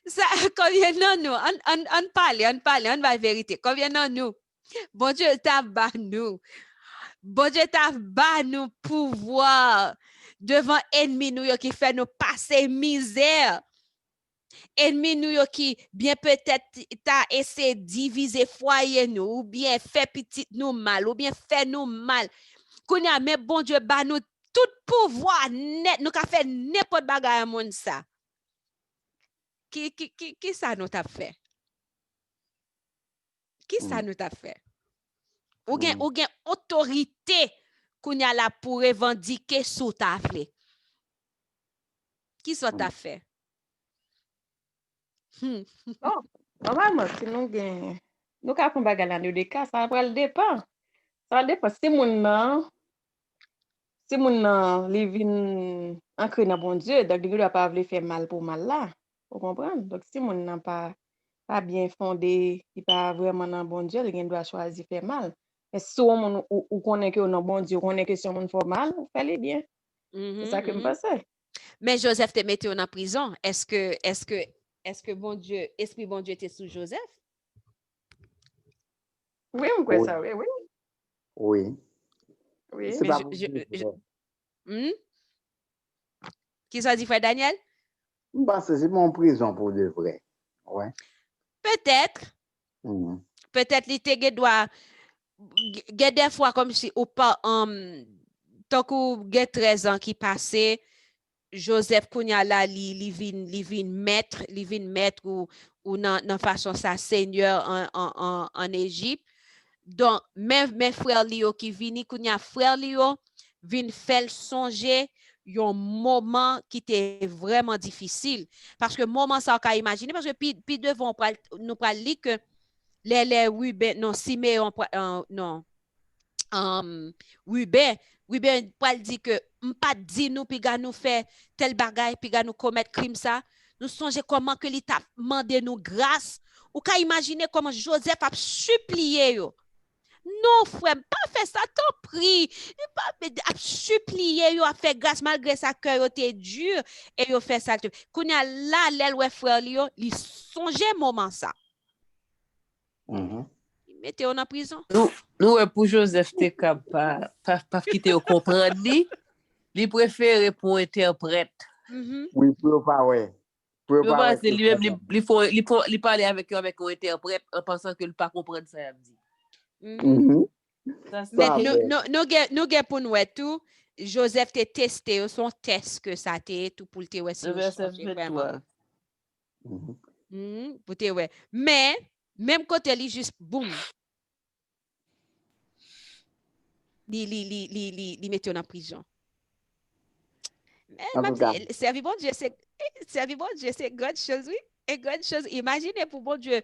A: Ça, combien non nous? On parle, on va vérité. Combien non nous? Bon Dieu t'a bas nous. Bon Dieu t'a bas nous pouvoir devant ennemi nous qui fait nous passer misère. ennemi nous yo qui bien peut-être t'a essayé de diviser foyer nous ou bien fait petit nous mal ou bien fait nous mal. Qu'on a mais bon Dieu ba nous tout pouvoir net nous ka fait n'importe bagaille monde ça. Qui ça nous t'a fait? Qui ça nous t'a fait? Ou gen autorité qu'on a là pour revendiquer sous ta fait. Qui ça t'a fait?
B: Bon, normalement, si nous avons bagay la nou de ka, ça va le dépend. Ça dépend. Si moun nan li vin ankre nan bon Dieu, donc il ne doit pas vle faire mal pour mal là. Vous comprenez? Donc si moun nan pas bien fondé, il pas vraiment dans bon Dieu, il doit choisir faire mal. Mais si on ou connaît que non bon Dieu, connaît que si on fait mal, vous fallait bien. C'est ça que me passe.
A: Mais Joseph te mettait en prison. Est-ce que bon Dieu, esprit bon Dieu était sous Joseph?
B: Oui, on croit ça, oui.
E: Oui.
B: Oui.
E: C'est
A: Mais
E: pas
A: Qui ça dit, frère Daniel?
E: Bah, c'est mon prison pour de vrai. Ouais.
A: Peut-être. Peut-être il doit des fois comme si ou pas tant que 13 ans qui passait Joseph Kounya là li vin maître ou dans façon ça seigneur en Égypte. Donc même mes frères Lio qui vini Kounya frère Lio vin faire songer un moment qui était vraiment difficile parce que moment ça on peut imaginer parce que puis devant nous parler que les Ruben non Siméon non Ruben pas dit que pas dit nous puis nous fait tel bagaille puis nous commettre crime ça nous songeons comment que l'état demandé nous grâce ou qu'à imaginer comment Joseph a supplié yo. Non frère pas fait ça t'en prie pas a supplié yo a fait grâce malgré sa cœur était dur et yo fait ça kounya là l'el ouais frère yo li songeait moment ça. Mettez en prison.
D: Nous, pour Joseph, t'es capable, pas quitter au comprendre, il préfère pour interprète.
E: Oui, pour pas, ouais.
D: Pour pas, c'est lui-même, il parler avec un interprète en pensant que ne pas comprendre ça, il dit.
A: Mais nous pour nous tout, Joseph t'a testé son test que ça t'est tout pour te ouais si vraiment. Pour te ouais. Mais même côté li juste boum. Li mettait en prison. Mais servir bon Dieu c'est grande chose oui, et grande chose. Imaginez pour bon Dieu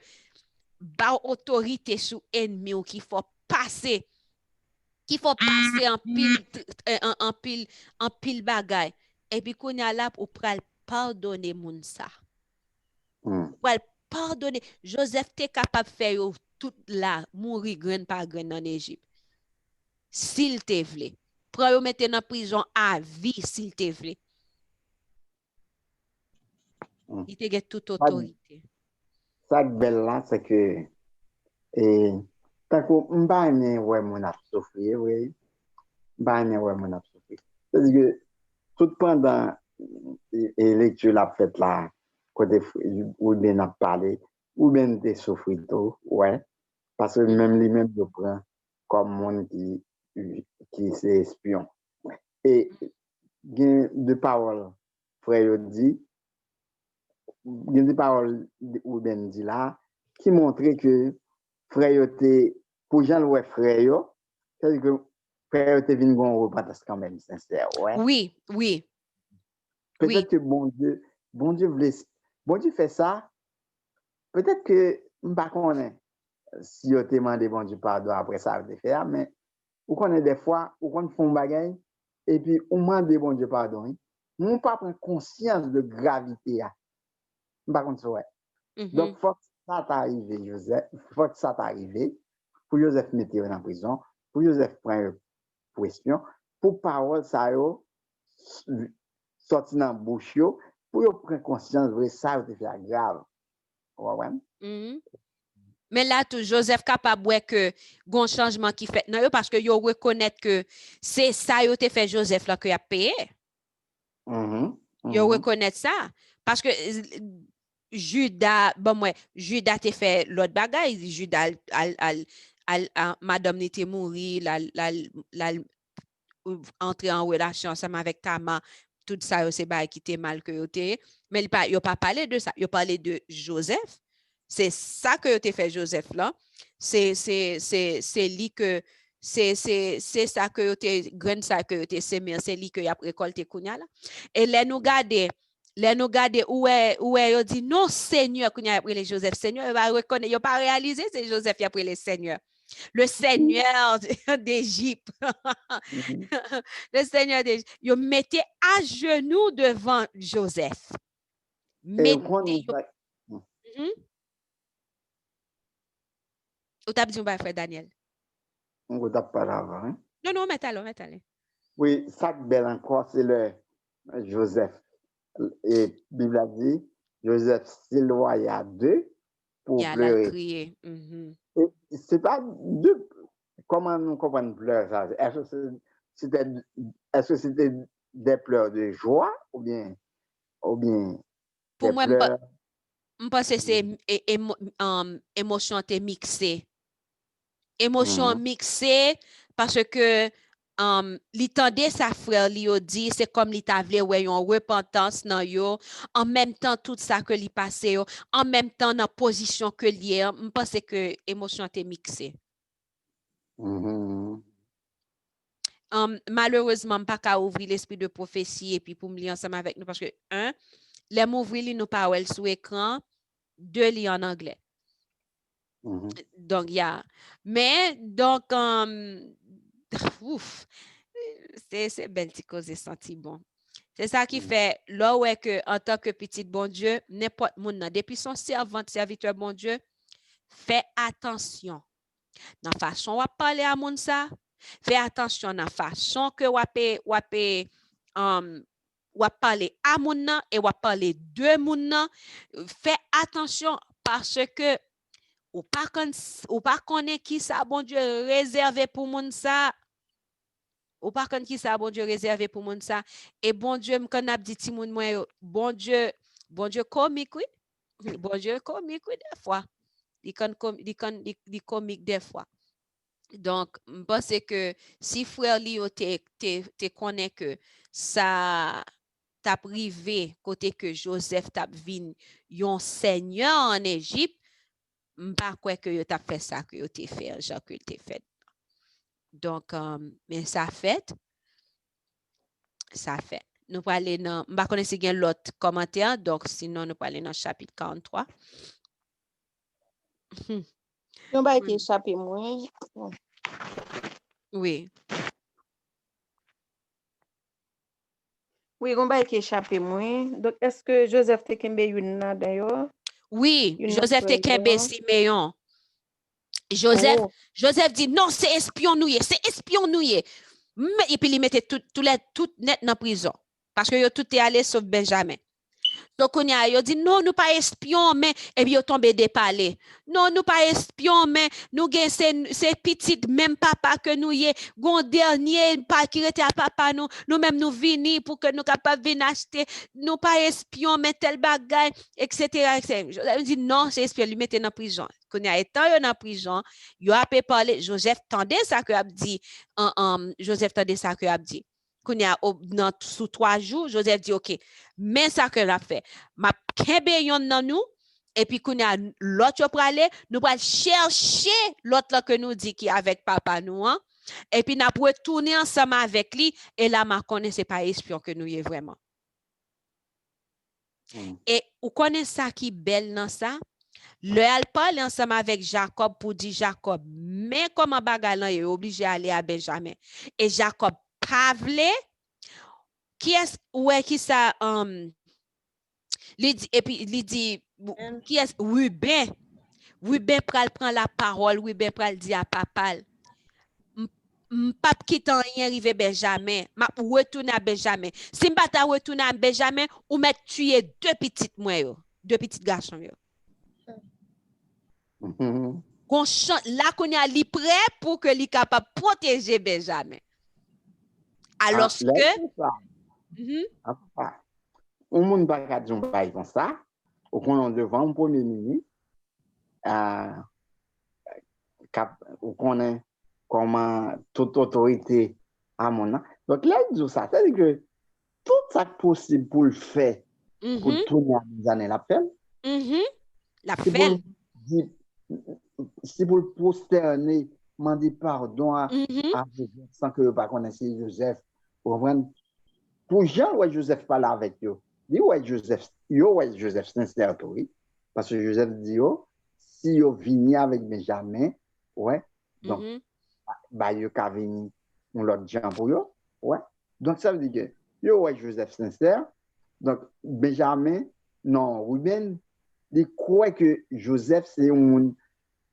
A: ba autorité sous ennemi ou qu'il faut passer en pile bagaille et puis qu'on y a là pour pardonner moun ça. Pour pardonner Joseph t'es capable faire tout là mourir grain par grain en Égypte. S'il te vle. Prends yo mettre en prison à vie s'il te vle. Il te get toute autorité.
E: Ça qui belle là c'est que tant que m'pa aimé ouais mon a souffrir oui. M'pa aimé ouais mon a souffrir. C'est que tout pendant et lecture la fête là côté ou bien a parlé ou bien de souffrir tout ouais parce que même lui-même je prend comme monde qui c'est espion et de parole frère dit des paroles ou ben dit là qui montrait que frère était pour Jean le frère c'est que frère était venu gon repentance quand même sincère ouais
A: oui
E: peut-être que bon Dieu fait ça peut-être que m'pas connaît si yo te demandé bon Dieu pardon après ça de faire mais ou connaît des fois ou qu'on font bagaille et puis on demande bon Dieu pardon on pas prendre conscience de gravité m'pas contre ça ouais. Donc faut que ça t'arrive Joseph faut que ça t'arrive pour Joseph mettre en prison pour Joseph prendre pour espion pour parole ça yo sorti dans bouche yo pour yo prendre conscience vrai ça te fait grave ouais.
A: Mais là tout Joseph capable ouais que gon changement qui fait non parce que yo reconnaître que c'est ça yo te fait Joseph là que a payé. Yo reconnaître ça parce que Judas, bon, moi, Judas te fait l'autre bagaille. Judas, madame n'était mourie, entrer en relation ensemble avec Tamar, tout ça, c'est pas qui était mal que yote. Mais il n'a pas parlé de ça. Il a parlé de Joseph. C'est ça que tu fait Joseph là. C'est lui que c'est ça que tu grain ça que tu semé, c'est lui que y a récolté kounya là. Et les nous garder où est yo dit non Seigneur kounya après les Joseph Seigneur va reconnaître, il pas réalisé c'est Joseph après les Seigneur. Le Seigneur d'Égypte.
E: Mhm.
A: Le Seigneur d'Égypte. Yo mettez à genoux devant Joseph.
E: Et
A: Mettez.
E: quand
A: Mhm. Ou t'as besoin de frère Daniel?
E: on ne tape pas là-bas, hein?
A: Non, non, mettez-le.
E: Oui, ça de belle encore, c'est le Joseph. Et la Bible a dit, Joseph s'éloigna d'eux
A: Il
E: pour
A: y a la
E: pleurer.
A: crier. Mhm.
E: Et c'est pas de comment nous comprenons pleurs ça? Est-ce que c'était des pleurs de joie ou bien
A: Pour
E: des
A: moi,
E: pleurs?
A: je pense que c'est émotion te mixée. Émotion
E: Mhm.
A: mixée parce que li tande sa frère li yo dit c'est comme li ta vle wè yon repentance nan yo en même temps tout ça que li passe yo en même temps dans position que li est je pense que émotion te mixée.
E: Mhm.
A: Malheureusement pas qu'à ouvrir l'esprit de prophétie et puis pour me lire ensemble avec nous parce que un les m'ouvrir li nous pas wel sur écran, deux li en anglais.
E: Mhm.
A: Donc mais donc ouf, c'est belle ti cause senti bon. C'est ça qui
E: Mhm.
A: fait là ouais que en tant que petite bon Dieu, n'importe moun nan, depuis son servante serviteur bon Dieu, fais attention dans façon ou parler à moun ça, fais attention dans façon que ou parler à moun nan et ou parler de moun nan, fais attention parce que ou pas connaît qui ça bon Dieu réservé pour moun ça. Ou pas connaît qui ça bon Dieu réservé pour moun ça. Et bon Dieu m'kan ap dit ti moun moi yo, bon Dieu comique oui. Bon Dieu comique oui des fois. Il comique des fois. Donc, je pense que si frère li yo te connaît que ça t'a privé côté que Joseph t'a vin yon seigneur en Égypte, pas quoi que yo t'a fait ça que yo t'ai fait, genre que t'ai fait. Donc, mais ça fait. Nous allons aller dans, je ne sais pas si il y a l'autre commentaire, donc sinon nous allons aller dans le chapitre 43.
C: Yon ba ki échappé moi.
A: Oui.
B: Oui, yon ba ki échappé moi. Donc, est-ce que Joseph te kembe yon nan d'ailleurs?
A: Oui,
B: Yon nan
A: Joseph te
B: frère
A: kembe
B: yo?
A: Siméon. Joseph,
B: Oh.
A: Joseph dit non, c'est espion nouye. Et puis il mettait tout net dans la prison. Parce que tout est allé sauf Benjamin. Donc, on a dit non, nous pas espion, mais, et puis, ils tombé des palais. Non, nous pas espion, mais, nous gain ces petites, même papa que nous y est, gon dernier, pas qui était à papa nous, nous-mêmes nous vini pour que nous capables venir acheter, nous pas espion, mais tel bagage, etc., etc. Je dit non, c'est espion, lui mettait dans prison. Quand il a été dans prison, il a parlé, Joseph tendait ça que a dit, Joseph tendait ça que a dit. Quand il a sous 3 jours, Joseph dit, OK, mais ça que l'a fait, ma kembe yon nan nous, et puis qu'on a l'autre yo pralé, nous pral chercher l'autre là que nous dit qui avec papa nous, hein? Et puis n'a pour tourner ensemble avec lui, et là ma connaît c'est pas espion que nous y est vraiment. Et ou connaît ça qui belle dans ça? Le al parle ensemble avec Jacob pour dire Jacob, mais comment bagay lan est obligé aller à Benjamin. Et Jacob pavle, qui est ouais qui ça et puis il dit qui est Ruben pral prend la parole, Ruben pral dit à papa m'pap qui t'en rien arrivé Benjamin, m'a retourner à Benjamin. Si m'pa ta retourner à Benjamin ou m'a tuer deux petites moi yo, deux petits garçons yo. Là qu'on a li prêt pour que li capable protéger Benjamin. Alors que
E: On moun pa ka di yon bay kon ça, qu'on devant un premier ministre, ou qu'on est comment toute autorité à mon nom. Donc là, il dit ça, c'est-à-dire que tout ça possible pour le faire, pour tourner à des années l'appel,
A: La
E: c'est pour
A: fait.
E: dire, c'est pour le posterner, demander pardon à Joseph sans que pas connaisse Joseph. Vous comprenez? Pour Jean, ouais, Joseph parle avec eux. Dit ouais, Joseph, Joseph sincère, oui. Parce que Joseph dit, si yo vini avec Benjamin, ouais, donc, bah, yo ka vini, on l'autre Jean pour yo, ouais. Donc, ça veut dire que, yo, ouais, Joseph sincère. Donc, Benjamin, non, Ruben, il croit que Joseph, c'est un monde,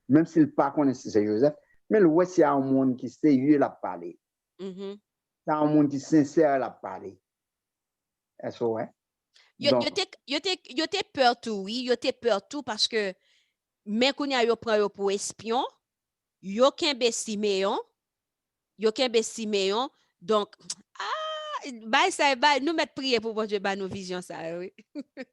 E: même s'il pas connaît si c'est Joseph, mais le ouais, c'est un monde qui sérieux la parler. C'est un monde qui sincère la parler. Est-ce que, ouais?
A: Yo te peur tout, oui. Yo te peur tout parce que, mais qu'on y a yo prend yo pour espion, yo kembe Siméon, donc, nous mettre prier pour bon Dieu, nos visions, ça, oui.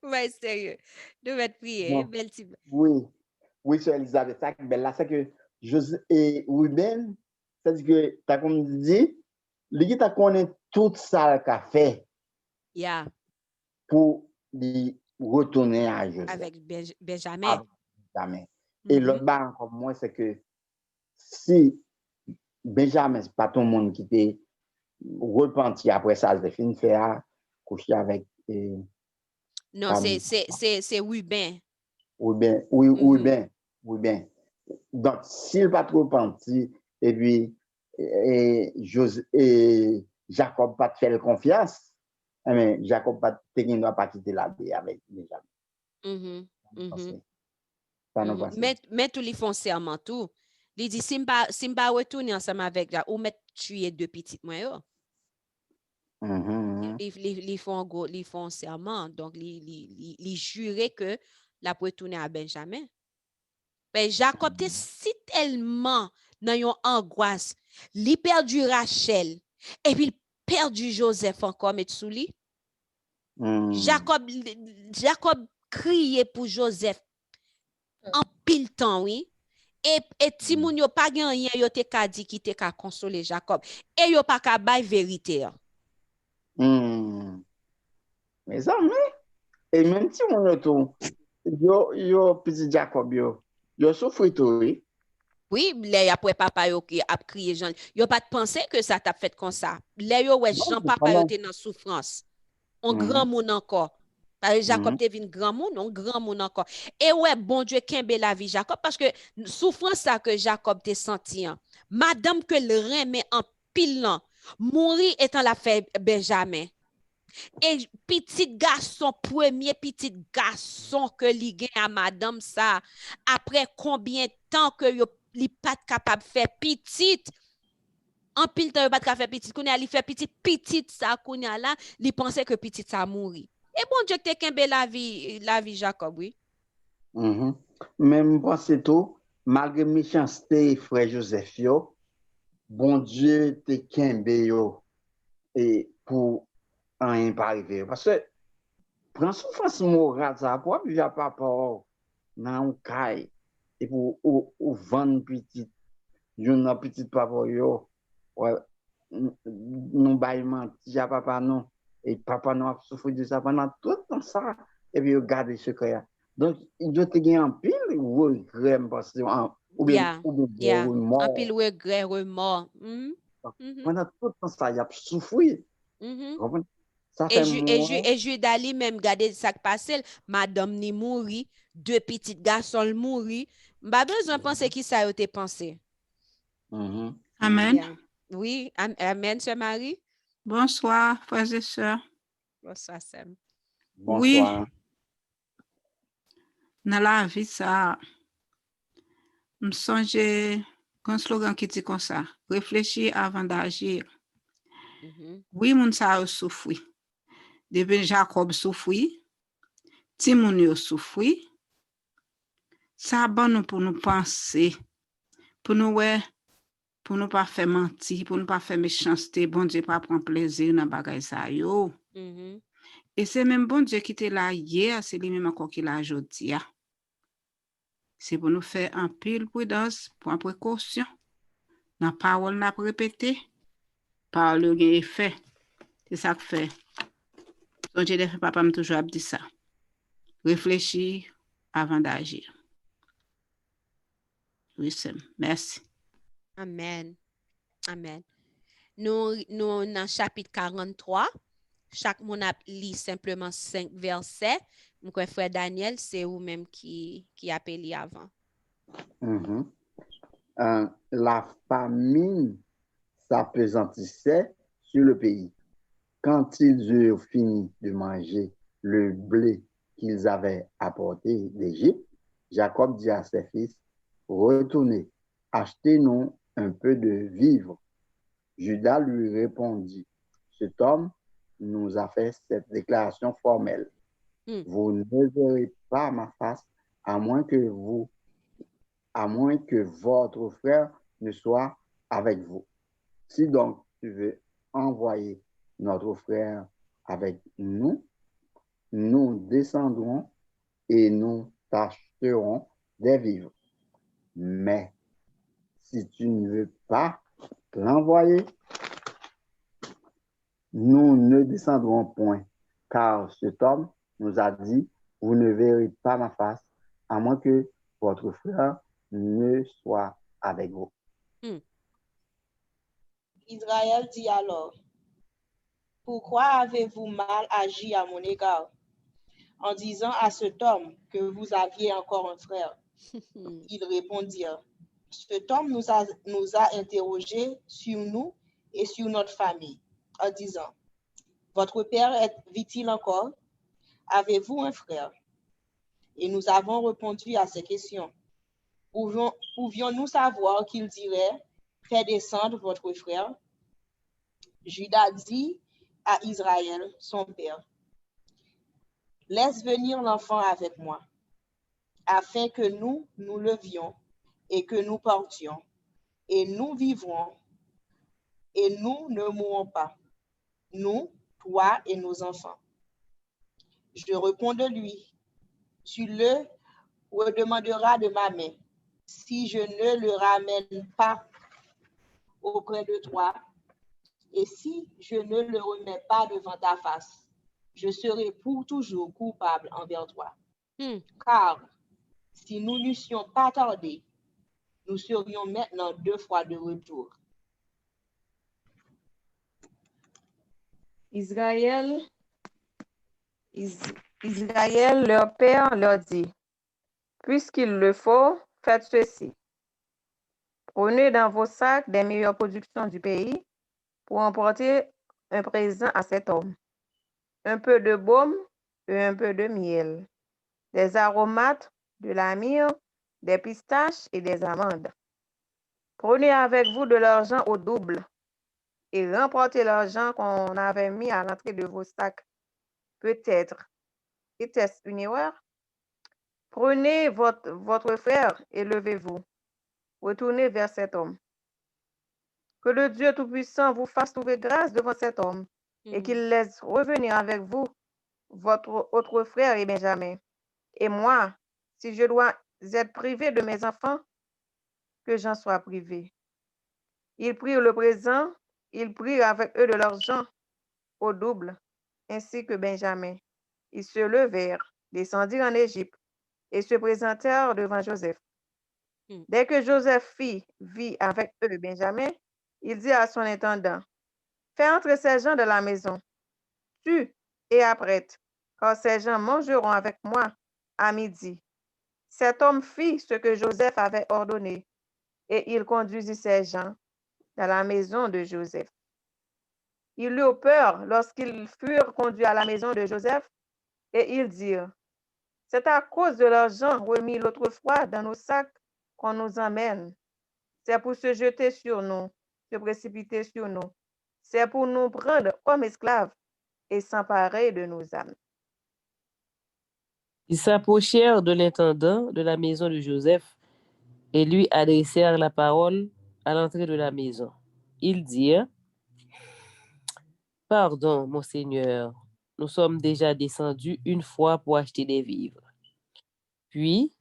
A: Ouais, sérieux. Nous mettre prier, belle type.
E: Oui, c'est Elisabeth, ça, ben là, c'est que José et Ruben, c'est-à-dire que, tu as comme dit, lui, tu connais tout ça qu'il a fait pour lui retourner à Joseph.
A: Avec Benjamin.
E: Et l'autre barre comme moi, c'est que si Benjamin, c'est pas tout le monde qui t'est repenti après ça, c'est fini de faire coucher avec.
A: Non, c'est Ruben.
E: Oui, bien. Donc, s'il va trop repenti, et puis, Jacob pas te faire confiance, mais Jacob pas te doit pas quitter la vie avec Benjamin.
A: Mais tout les font serment tout. Il dit, si je pas retourner ensemble avec là, ou mettre tuer deux petites moi. Ils font serment, donc ils juraient que la pour retourner à Benjamin. Mais Jacob était si tellement dans une angoisse, il perdu Rachel et puis il perdu Joseph encore mais sous lui. Jacob criait pour Joseph en pile temps, oui. Et Timoun yo pas gen rien yo te ka di ki te ka consoler Jacob. Et yo pas ka bay vérité.
E: Mes amis, et même Timoun yo petit Jacob yo souffri tout, oui.
A: Oui, les après papa yo qui a crié Jean. Yo pas penser que ça t'a fait comme ça. Les yo ouais Jean papa yo te dans souffrance. On grand monde encore. Parce que Jacob te vin grand monde, on grand monde encore. Et ouais, bon Dieu kembe la vie Jacob parce que souffrance ça que Jacob te senti. Madame que le remet en pile mourir étant la fait Benjamin. Et petit garçon, premier petit garçon que li gen à madame ça, après combien de temps que li pas capable de faire petite, en pile temps, il pas capable de faire petite, qu'on a li fait petite ça, qu'on a là, li pensait que petite ça mourir. Et bon Dieu, te kembe la vie Jacob, oui.
E: Même pense tout, malgré méchanceté, frère Joseph yo, bon Dieu te kembe yo, et pour rien pas arriver. Parce que, prends souffrance morale, ça, pour puis j'ai pas peur, dans un caille, et pour vendre petite, une petite papa yo, ouais, nous baillement, j'ai papa non, et papa non a souffert de ça pendant tout le temps ça, et puis regarder ce qu'il y a. Donc, il doit te gagner en pile, regret, parce que, ou bien,
A: en pile regret, remords.
E: Pendant tout le temps ça, il a souffert. Ça fait
A: et Judali même gardé ça qui passé, madame ni mouri, deux petits garçons mouri. Pas besoin de penser qui ça a été pensé.
F: Amen.
A: Yeah. Oui, amen, sœur Marie.
F: Bonsoir, frères et sœurs.
A: Bonsoir, Sam.
E: Bonsoir.
F: Oui, dans la vie, ça, me songe un slogan qui dit comme ça, réfléchir avant d'agir. Oui, moun sa a souffri. Depuis Jacob souffri, Timoun yo souffri. Ça bon nous pour nous penser, pour nous pas faire mentir, pour nous pas faire méchanceté, bon Dieu pas prendre plaisir dans bagay ça yo. Et c'est même bon Dieu qui était là hier, c'est lui-même encore qui l'a aujourd'hui. C'est pour nous faire un pile prudence, pour une précaution. Dans la parole, n'a pas répété, par le gain effet. C'est ça que fait. Donc, j'ai fait papa me toujours dit ça. Réfléchir avant d'agir. Oui, c'est. Merci.
A: Amen. Amen. Nous, dans chapitre 43, chaque monde a lu simplement 5 versets. Donc, frère Daniel, c'est vous-même qui appelé avant.
E: La famine s'appesantissait sur le pays. Quand ils eurent fini de manger le blé qu'ils avaient apporté d'Égypte, Jacob dit à ses fils, retournez, achetez-nous un peu de vivres. Judas lui répondit, cet homme nous a fait cette déclaration formelle. Vous ne verrez pas ma face à moins que votre frère ne soit avec vous. Si donc tu veux envoyer notre frère avec nous, nous descendrons et nous t'acheterons des vivres. Mais si tu ne veux pas l'envoyer, nous ne descendrons point, car cet homme nous a dit, vous ne verrez pas ma face, à moins que votre frère ne soit avec vous.
C: Israël dit alors, pourquoi avez-vous mal agi à mon égard, en disant à cet homme que vous aviez encore un frère? Ils répondirent, cet homme nous a interrogés sur nous et sur notre famille, en disant, votre père vit-il encore? Avez-vous un frère? Et nous avons répondu à ces questions. Pouvions-nous savoir qu'il dirait, faites descendre votre frère? Judas dit à Israël, son père, laisse venir l'enfant avec moi, afin que nous levions et que nous portions, et nous vivrons, et nous ne mourrons pas, nous, toi et nos enfants. Je réponds de lui, tu le redemanderas de ma main, si je ne le ramène pas auprès de toi, et si je ne le remets pas devant ta face, je serai pour toujours coupable envers toi. Car si nous n'eussions pas tardé, nous serions maintenant 2 fois de retour.
B: Israël, leur père, leur dit, puisqu'il le faut, faites ceci. Prenez dans vos sacs des meilleures productions du pays pour emporter un présent à cet homme. Un peu de baume et un peu de miel, des aromates, de la myrrhe, des pistaches et des amandes. Prenez avec vous de l'argent au double et remportez l'argent qu'on avait mis à l'entrée de vos sacs. Peut-être était-ce une erreur? Prenez votre frère et levez-vous. Retournez vers cet homme. Que le Dieu Tout-Puissant vous fasse trouver grâce devant cet homme et qu'il laisse revenir avec vous votre autre frère et Benjamin. Et moi, si je dois être privé de mes enfants, que j'en sois privé. Ils prirent le présent, ils prirent avec eux de l'argent au double, ainsi que Benjamin. Ils se levèrent, descendirent en Égypte et se présentèrent devant Joseph. Dès que Joseph vit avec eux Benjamin, il dit à son intendant, fais entrer ces gens de la maison, tue et apprête, car ces gens mangeront avec moi à midi. Cet homme fit ce que Joseph avait ordonné, et il conduisit ces gens dans la maison de Joseph. Ils eurent peur lorsqu'ils furent conduits à la maison de Joseph, et ils dirent, c'est à cause de l'argent remis l'autre fois dans nos sacs qu'on nous emmène. C'est pour se jeter sur nous, se précipiter sur nous. C'est pour nous prendre comme esclaves et s'emparer de nos âmes.
D: Ils s'approchèrent de l'intendant de la maison de Joseph et lui adressèrent la parole à l'entrée de la maison. Ils dirent, pardon, mon Seigneur, nous sommes déjà descendus une fois pour acheter des vivres. Puis,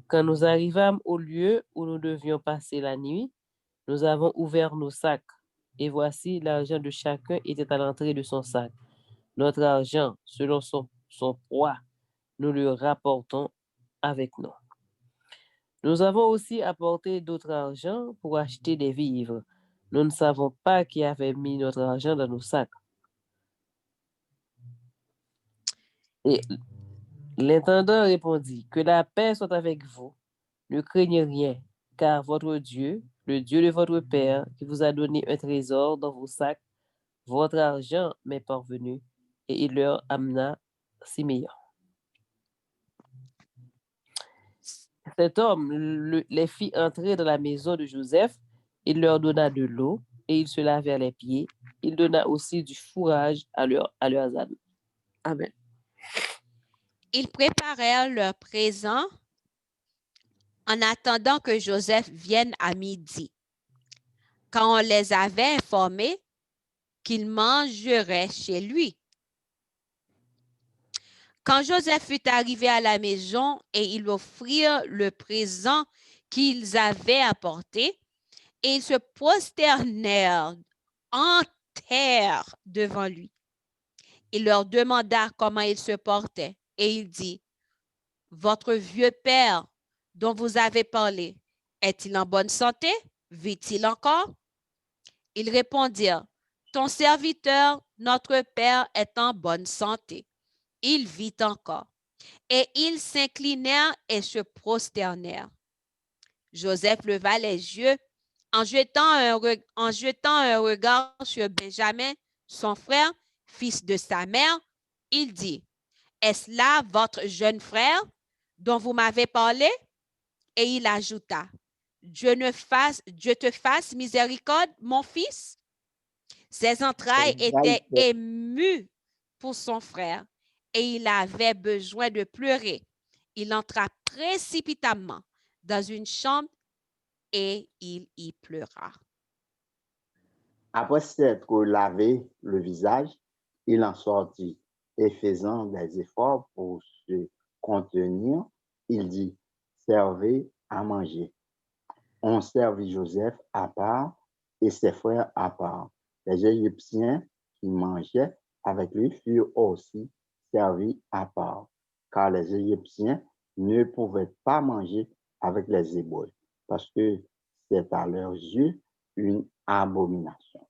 D: quand nous arrivâmes au lieu où nous devions passer la nuit, nous avons ouvert nos sacs. Et voici, l'argent de chacun était à l'entrée de son sac. Notre argent, selon son poids, nous le rapportons avec nous. Nous avons aussi apporté d'autres argent pour acheter des vivres. Nous ne savons pas qui avait mis notre argent dans nos sacs. Et l'intendant répondit, que la paix soit avec vous. Ne craignez rien, car votre Dieu, le Dieu de votre Père, qui vous a donné un trésor dans vos sacs, votre argent m'est parvenu. Et il leur amena 6 millions. Cet homme les fit entrer dans la maison de Joseph. Il leur donna de l'eau et ils se lavèrent les pieds. Il donna aussi du fourrage à leurs ânes. Amen.
A: Ils préparèrent leur présent en attendant que Joseph vienne à midi. Quand on les avait informés qu'ils mangeraient chez lui. Quand Joseph fut arrivé à la maison et ils offrirent le présent qu'ils avaient apporté, et ils se prosternèrent en terre devant lui. Il leur demanda comment il se portait et il dit, « Votre vieux père dont vous avez parlé, est-il en bonne santé? Vit-il encore? » Ils répondirent, « Ton serviteur, notre père, est en bonne santé. Il vit encore. » Et ils s'inclinèrent et se prosternèrent. Joseph leva les yeux en jetant un regard sur Benjamin, son frère, fils de sa mère. Il dit, « Est-ce là votre jeune frère dont vous m'avez parlé? » Et il ajouta, « Dieu te fasse miséricorde, mon fils. » Ses entrailles étaient émues pour son frère et il avait besoin de pleurer. Il entra précipitamment dans une chambre et il y pleura.
E: Après s'être lavé le visage, il en sortit et faisant des efforts pour se contenir, il dit, « Servez à manger. » On servit Joseph à part et ses frères à part. Les Égyptiens qui mangeaient avec lui furent aussi servis à part, car les Égyptiens ne pouvaient pas manger avec les Hébreux, parce que c'est à leurs yeux une abomination.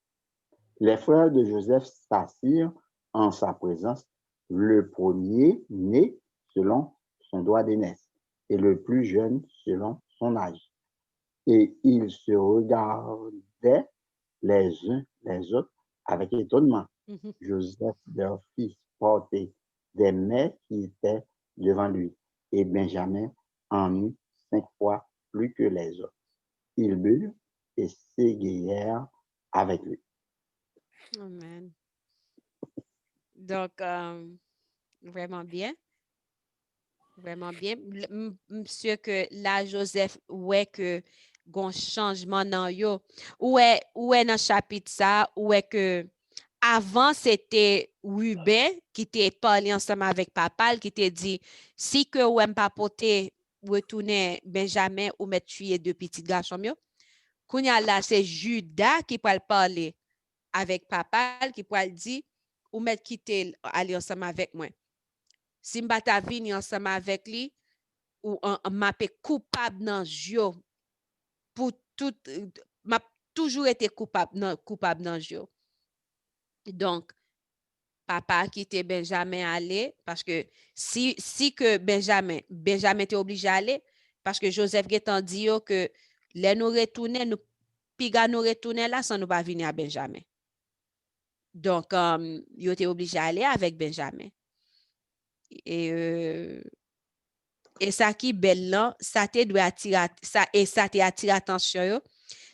E: Les frères de Joseph s'assirent en sa présence, le premier-né selon son droit d'aînesse et le plus jeune selon son âge. Et ils se regardaient les uns les autres avec étonnement. Joseph, leur fils, portait des mets qui étaient devant lui, et Benjamin en eut 5 fois plus que les autres. Ils burent et s'égayèrent avec lui.
A: Amen. Donc, vraiment bien. Vraiment bien. Monsieur que là, Joseph, ouais que gon changement dans yo. Ouais dans chapitre ça, ouais que avant, c'était Ruben qui t'a parlé ensemble avec papa, qui t'a dit, si que ou pas poté retourner Benjamin ou mettre tuer deux petits garçons mieux. Kounya là, c'est Judas qui peut parler avec papa, qui peut dire, ou mettre quitter aller ensemble avec moi. Si m'bata vini ensemble avec lui, ou m'a coupable dans jeu pour tout, m'a toujours été coupable dans jeu. Donc, papa quitté Benjamin aller parce que si que Benjamin était obligé à aller parce que Joseph Gétan dit que les nous retourner nous piga nous retourner là sans nous pas venir à Benjamin. Donc il était obligé à aller avec Benjamin. Et ça qui belle là, ça te doit attirer ça et ça t'attire attention.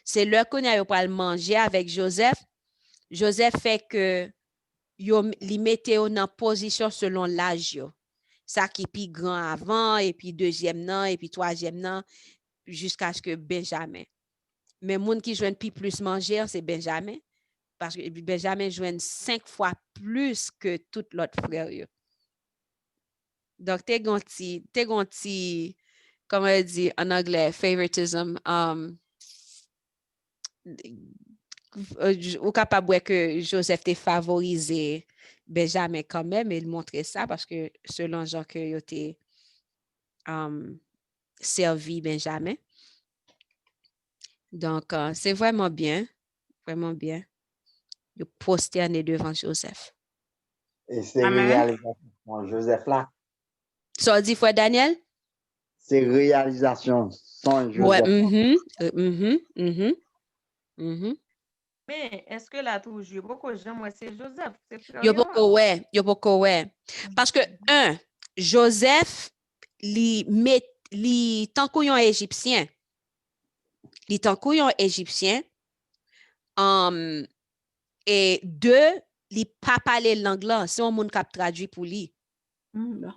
A: C'est l'heure qu'on a pas manger avec Joseph. Joseph fait que li mette en position selon l'âge. Ça qui plus grand avant, et puis deuxième nan, et puis troisième nan, jusqu'à ce que Benjamin. Mais moun qui joue plus manger, c'est Benjamin. parce que Benjamin joue 5 fois plus que tout l'autre frère. Yo. Donc, t'es gonti, comment on dit en anglais, favoritism, ou capable que Joseph t'ait favorisé Benjamin quand même, il montrait ça parce que selon Jean que il était servi Benjamin. Donc, c'est vraiment bien, de prosterner devant Joseph.
E: Et c'est
F: Amen.
E: réalisation Joseph là.
A: Ça dit frère Daniel?
E: C'est réalisation sans
A: Ouais.
E: Joseph.
B: Mais est-ce que là, toujours, beaucoup de gens, moi, c'est Joseph. C'est frère
A: Yo
B: yo.
A: beaucoup ouais. Parce que, Joseph, li tant qu'on égyptien. Li tant qu'on égyptien. Et deux, li pas parler langue là. C'est un monde qui a traduit pour lui.
F: Bon.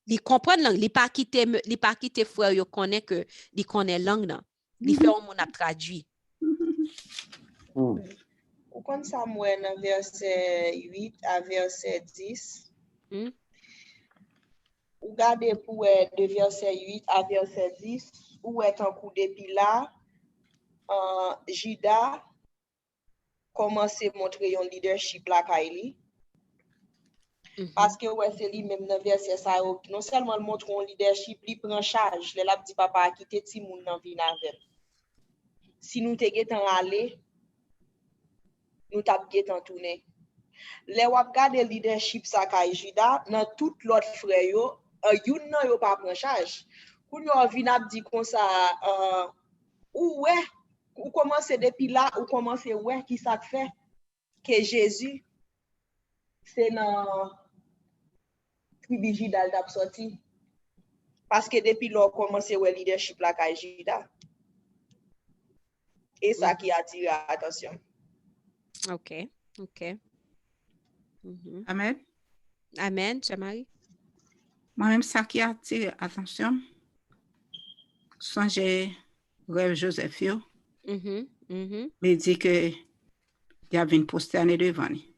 A: Li comprend langue. Li pas quitter frère yo connaît que li connaît langue là. Li fait un monde a traduit.
C: Ou kon Samuel dans verset 8 à verset 10. Ou gade pour de verset 8 à verset 10, où est un coup depuis là, Juda commence à montrer un leadership là Kaili. Parce que ouais, c'est lui même dans verset ça, non seulement il montre un leadership, il prend charge, le l'a dit papa a quitté ti moun nan vin avec. Si nous te getan aller, nous t'a getan tourner. Le wap gade leadership ça kay Juda dans tout l'autre frère yo, yon nan yo pas prend charge. Koun yo vin ap di kon ça ou ouais, ou commence depuis là, ou commence ouais qui ça fait que Jésus c'est dans tribu Juda t'a sorti. Parce que depuis là, on commence à leadership là kay Juda. Et ça qui attire l'attention.
A: OK.
F: Amen.
A: Amen, Jamari.
F: Moi-même, ça qui attire l'attention, songez rêve Joseph, il dit que il y avait une posterne devant lui.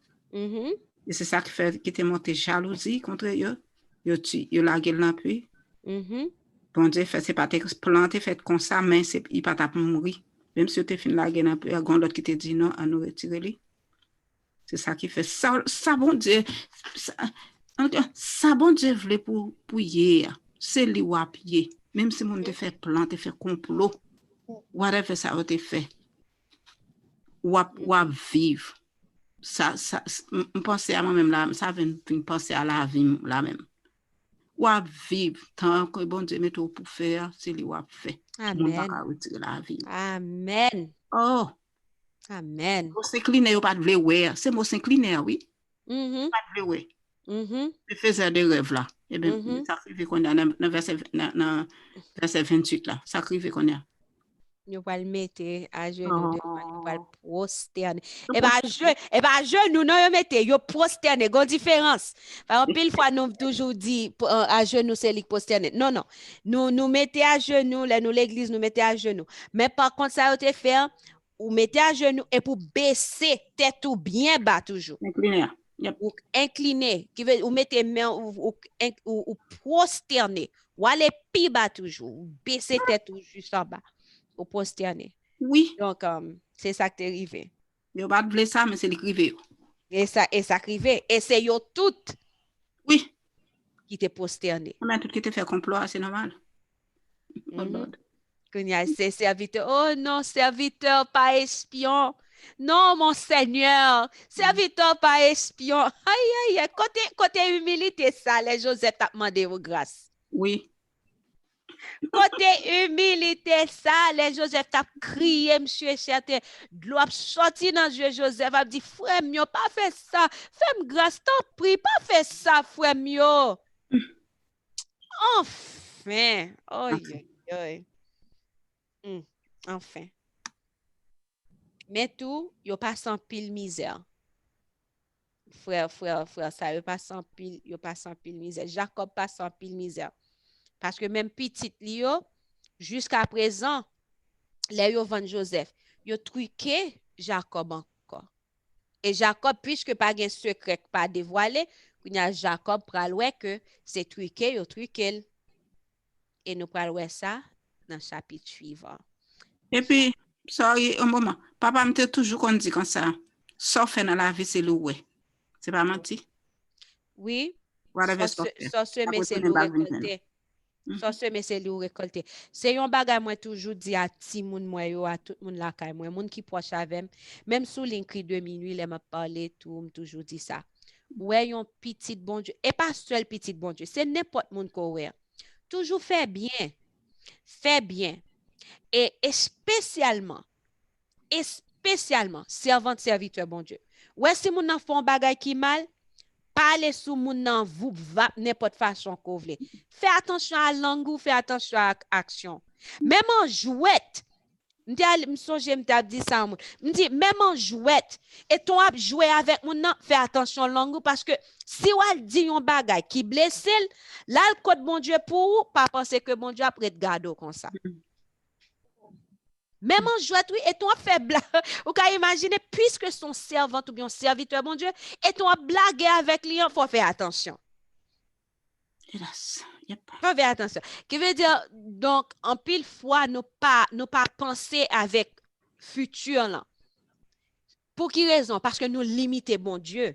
F: Et c'est ça qui fait qu'il était monté jalousie contre eux. Il a gueule dans puis. Bon Dieu, c'est pas tes plantes fait comme ça, mais il pas t'a mourir. Même si tu fin la gueule dans puis, il y a l'autre qui te dit non, à nous retirer lui. C'est ça qui fait ça bon Dieu. Ça bon Dieu voulait pour hier. C'est lui ou appuyer. Même si mon te fait plan, te fait complot. Whatever ça a été fait. Ou vivre. Ça, je pense à moi-même là, ça vient penser à la vie là même. Ou vivre tant que bon Dieu met tout pour faire, c'est lui ou fait.
A: Amen.
F: Pas retirer la vie.
A: Amen.
F: Oh.
A: Amen.
F: Vous s'incliner ou pas de ouais. C'est moi s'incliner, oui. Pas de ouais. Je faisais des rêves là. Eh bien, ça arrive qu'on a dans verset 28 là. Ça arrive qu'on a.
A: Nous va le mettre à genoux devant, nous va le prosterner. Et bien, à genoux, non, yo mette, yo prosterner, gon différence. Par exemple, pile fois, nous toujours dit, à genoux, c'est lui prosterner. Non. Nous mettez à genoux, là, nous l'église, nous mettez à genoux. Mais par contre, ça a été fait, ou mettez à genoux et pour baisser tête ou bien bas toujours.
F: Incliner. Yep.
A: Ou incliner, qui veut ou mettez main ou prosterner. Ou aller plus bas toujours, ou baisser tête ou juste en bas. Au prosterner.
F: Oui.
A: Donc, c'est ça qui est arrivé.
F: Yo pas de ça, mais c'est l'écrivé.
A: Et ça arrivé. Et c'est yo tout.
F: Oui.
A: Qui t'est prosterné.
F: Mais tout qui te fait complot, c'est normal.
A: C'est serviteur. Oh non, serviteur, pas espion. Non, mon Seigneur. Serviteur, pas espion. Aïe. Côté humilité, ça, les Joseph t'a demandé aux grâces.
F: Oui.
A: Côté humilité, ça, les Joseph t'a crié, monsieur certain. De l'eau a sorti dans Dieu Joseph, a dit, frère mio, pas fait ça. Fais-moi grâce, t'en prie, pas fait ça, frère mio. Enfin. Enfin. Mais tout, yo pas sans pile misère. Frère, ça, yo pas sans pile misère. Jacob pas sans pile misère. Parce que même petit Lio, jusqu'à présent, là, yo vend Joseph, yo truqué Jacob encore. Et Jacob, puisque pas un secret pas dévoilé, il y a Jacob pral ouais que c'est truqué, yo truqué. Et nous pral ouais ça dans le chapitre suivant.
F: Et puis, sorry, un moment. Papa me toujours qu'on dit comme ça. Sauf dans la vie, c'est loué. C'est pas menti?
A: Oui.
F: Whatever
A: Ça semer c'est le récolter. Ça semer c'est le récolter. C'est un bagage moi toujours dit à ti moun moi yo à tout moun la kay moi, moun qui proche avec même sous l'incri de minuit, les m'a parlé tout, toujours dit ça. Ouais, yon petit bon Dieu et pas seul petit bon Dieu, c'est n'importe moun ko ouais. Toujours fait bien. Fait bien. Et spécialement servante serviteur bon Dieu. Ouais si moun nan font bagay qui mal, parler sous moun nan vous va n'importe façon qu'on vle. Fais attention à langue, fais attention à action. Même en jouette, m't'a dit ça m'dit même en jouette et ton ap jouer avec moun nan, fais attention langue parce que si ou dit yon bagay qui blesse, là le code bon Dieu pour pas penser que bon Dieu après te garder comme ça. Même en joie, oui, et ton fait blague, ou qu'à imaginer, puisque son servant ou bien serviteur, bon Dieu, et ton blague avec lui, il faut faire attention.
F: Hélas, yep.
A: Faut faire attention. Qui veut dire, donc, en pile fois, nous pas penser avec futur, là. Pour qui raison? Parce que nous limitons bon Dieu.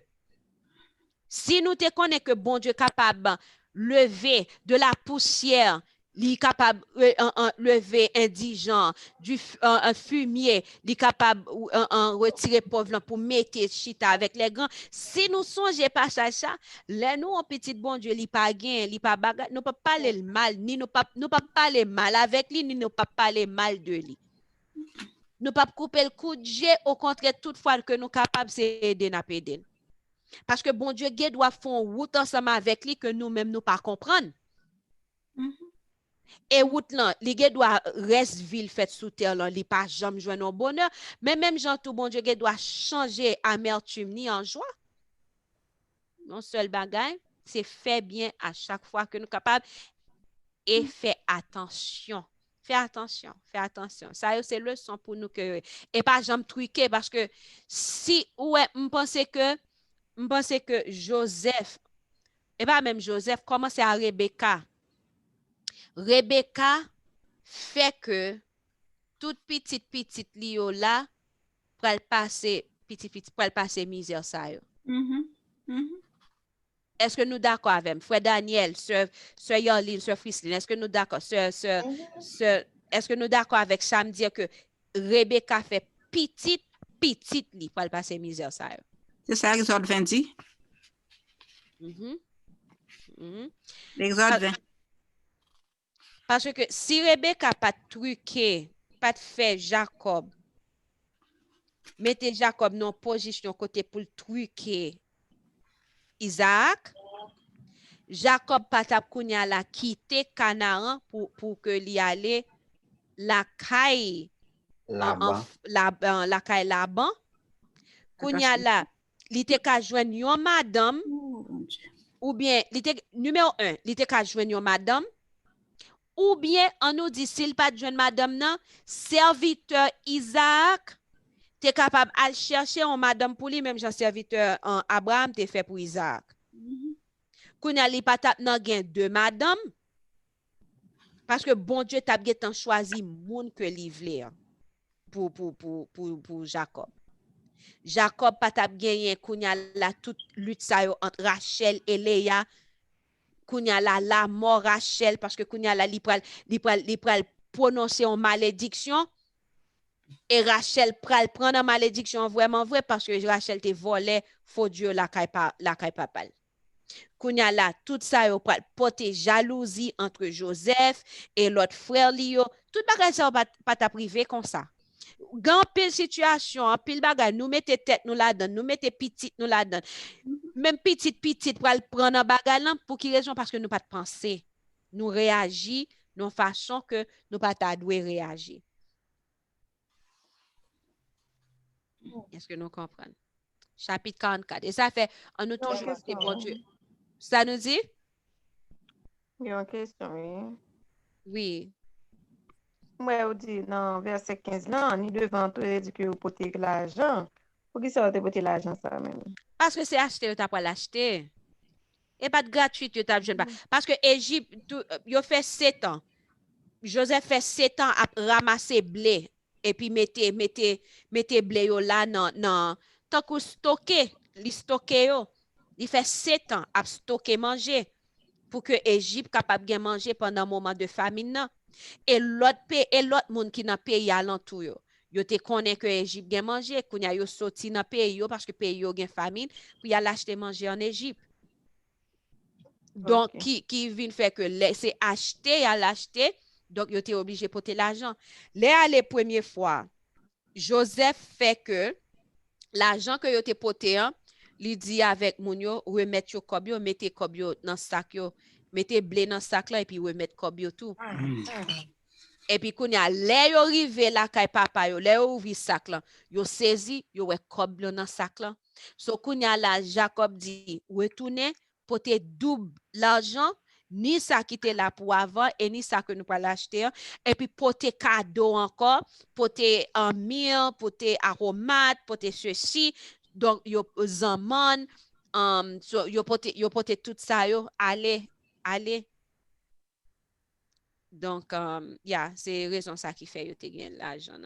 A: Si nous te connaissons que bon Dieu est capable de lever de la poussière, il est capable de lever indigent, un fumier, il est capable de retirer pauvre pour mettre chita avec les grands. Si nous songeons pas ça, là nous, en petit bon Dieu, il pas gain, il pas bagarre, nous pas parler le mal, ni nous pas parler mal avec lui, ni nous pas parler mal de lui. Nous pas couper le coup de jet, au contraire, toutefois que nous capables c'est aider n'a aider. Parce que bon Dieu doit faire route ensemble avec lui que nous-mêmes nous pas comprendre. Et route là, li doit reste ville faite sous terre là, li pas jamais joindre bonheur, mais même Jean tout bon Dieu doit changer amertume ni en joie. Non seul bagage, c'est fait bien à chaque fois que nous capables et fait attention. Fais attention, fais attention. Ça c'est leçon pour nous que et pas jamais truquer parce que si ouais, me pensais que Joseph et pas même Joseph commence à Rebecca. Rebecca fait que toute petite lio là pour passer misère ça yo. Est-ce que nous d'accord avec frère Daniel, sœur Yoline, sœur Frislin, est-ce que nous d'accord est-ce que nous d'accord avec ça me dire que Rebecca fait petite li pour passer misère ça yo.
F: C'est ça Exode 20 dit. Exode 20.
A: Parce que si Rebecca pas truqué, pas fait Jacob, mettez Jacob dans position côté pour le truquer Isaac, Jacob pas tap kounya la quitter Canaan pour que li aller la caille la caille Laban. Kounya la li te ka joindre yon madame ou bien li te numéro 1, li te ka joindre yon madame. Ou bien, on nous dit, s'il pas de jeune madame, non, serviteur Isaac, tu es capable de chercher un madame pour lui, même jean serviteur Abraham, tu fait pour Isaac. Qu'on a li pas tap nan gen deux madame, parce que bon Dieu t'a bien choisi moun que li vle pour Jacob. Jacob pas tap gagné kounya la toute lutte sa yo entre Rachel et Léa. Kounya la mort Rachel parce que kounya la li pral prononcer en malédiction et Rachel pral prendre en malédiction vraiment vrai parce que Rachel te volé faux Dieu la kay papal. Kounya la tout ça yo pral porter jalousie entre Joseph et l'autre frère li yo tout bagay ça pas ta privé comme ça. Gan pile situation, pile bagay nous mettez tête nous là-dedans, nous mettez petite nous là-dedans. Même petite pour le prendre en bagay là pour qui raison parce que nous pas de penser. Nous réagit de façon que nous pas ta doué réagir. Est-ce que nous comprenons? Chapitre 44. Et ça fait on nous toujours c'est bon Dieu. Ça nous dit?
B: Il y a une question, oui.
A: Oui.
B: moi, on dit dans verset 15, là, ni devant toi, dit que vous portez l'argent. Pour qui ça, vous portez l'argent, ça même?
A: Parce que c'est acheté, tu n'as pas l'acheter. Et pas de gratuit, tu n'as pas. Parce que Égypte, il fait 7 ans. Joseph fait 7 ans à ramasser blé. Et puis mettez blé yo là non. Tant que stocker, il stocke yo. Il fait 7 ans à stocker manger pour que Égypte capable de manger pendant un moment de famine. Non? Et l'autre monde qui dans pays alentour yo. Yo te connaît que Égypte gen manger, kounya yo sorti dans pays yo parce que pays yo gen famine, puis y a l'acheter manger en Égypte. Donc, qui vient faire que c'est acheté à l'acheter, donc il était obligé de porter l'argent. Les première fois, Joseph fait que l'argent que il était porté, il dit avec moun yo, remettre yo kob yo, mettez kob yo dans sac yo, mettez blé dans sac là et puis remettre kob yo tout. Et puis quand les yo rive là kay papa yo, les yo ouvri sac là, yo saisi, yo wè kob yo dans sac là. So kounya la Jacob dit retourner porter double l'argent ni ça qui était là pour avant et ni ça que nous pas l'acheter et puis porter cadeau encore, porter un mire, porter aromate, porter ceci. Donc yo zaman so yo porter tout ça yo aller. Donc, c'est raison ça qui fait que tu gagnes l'argent.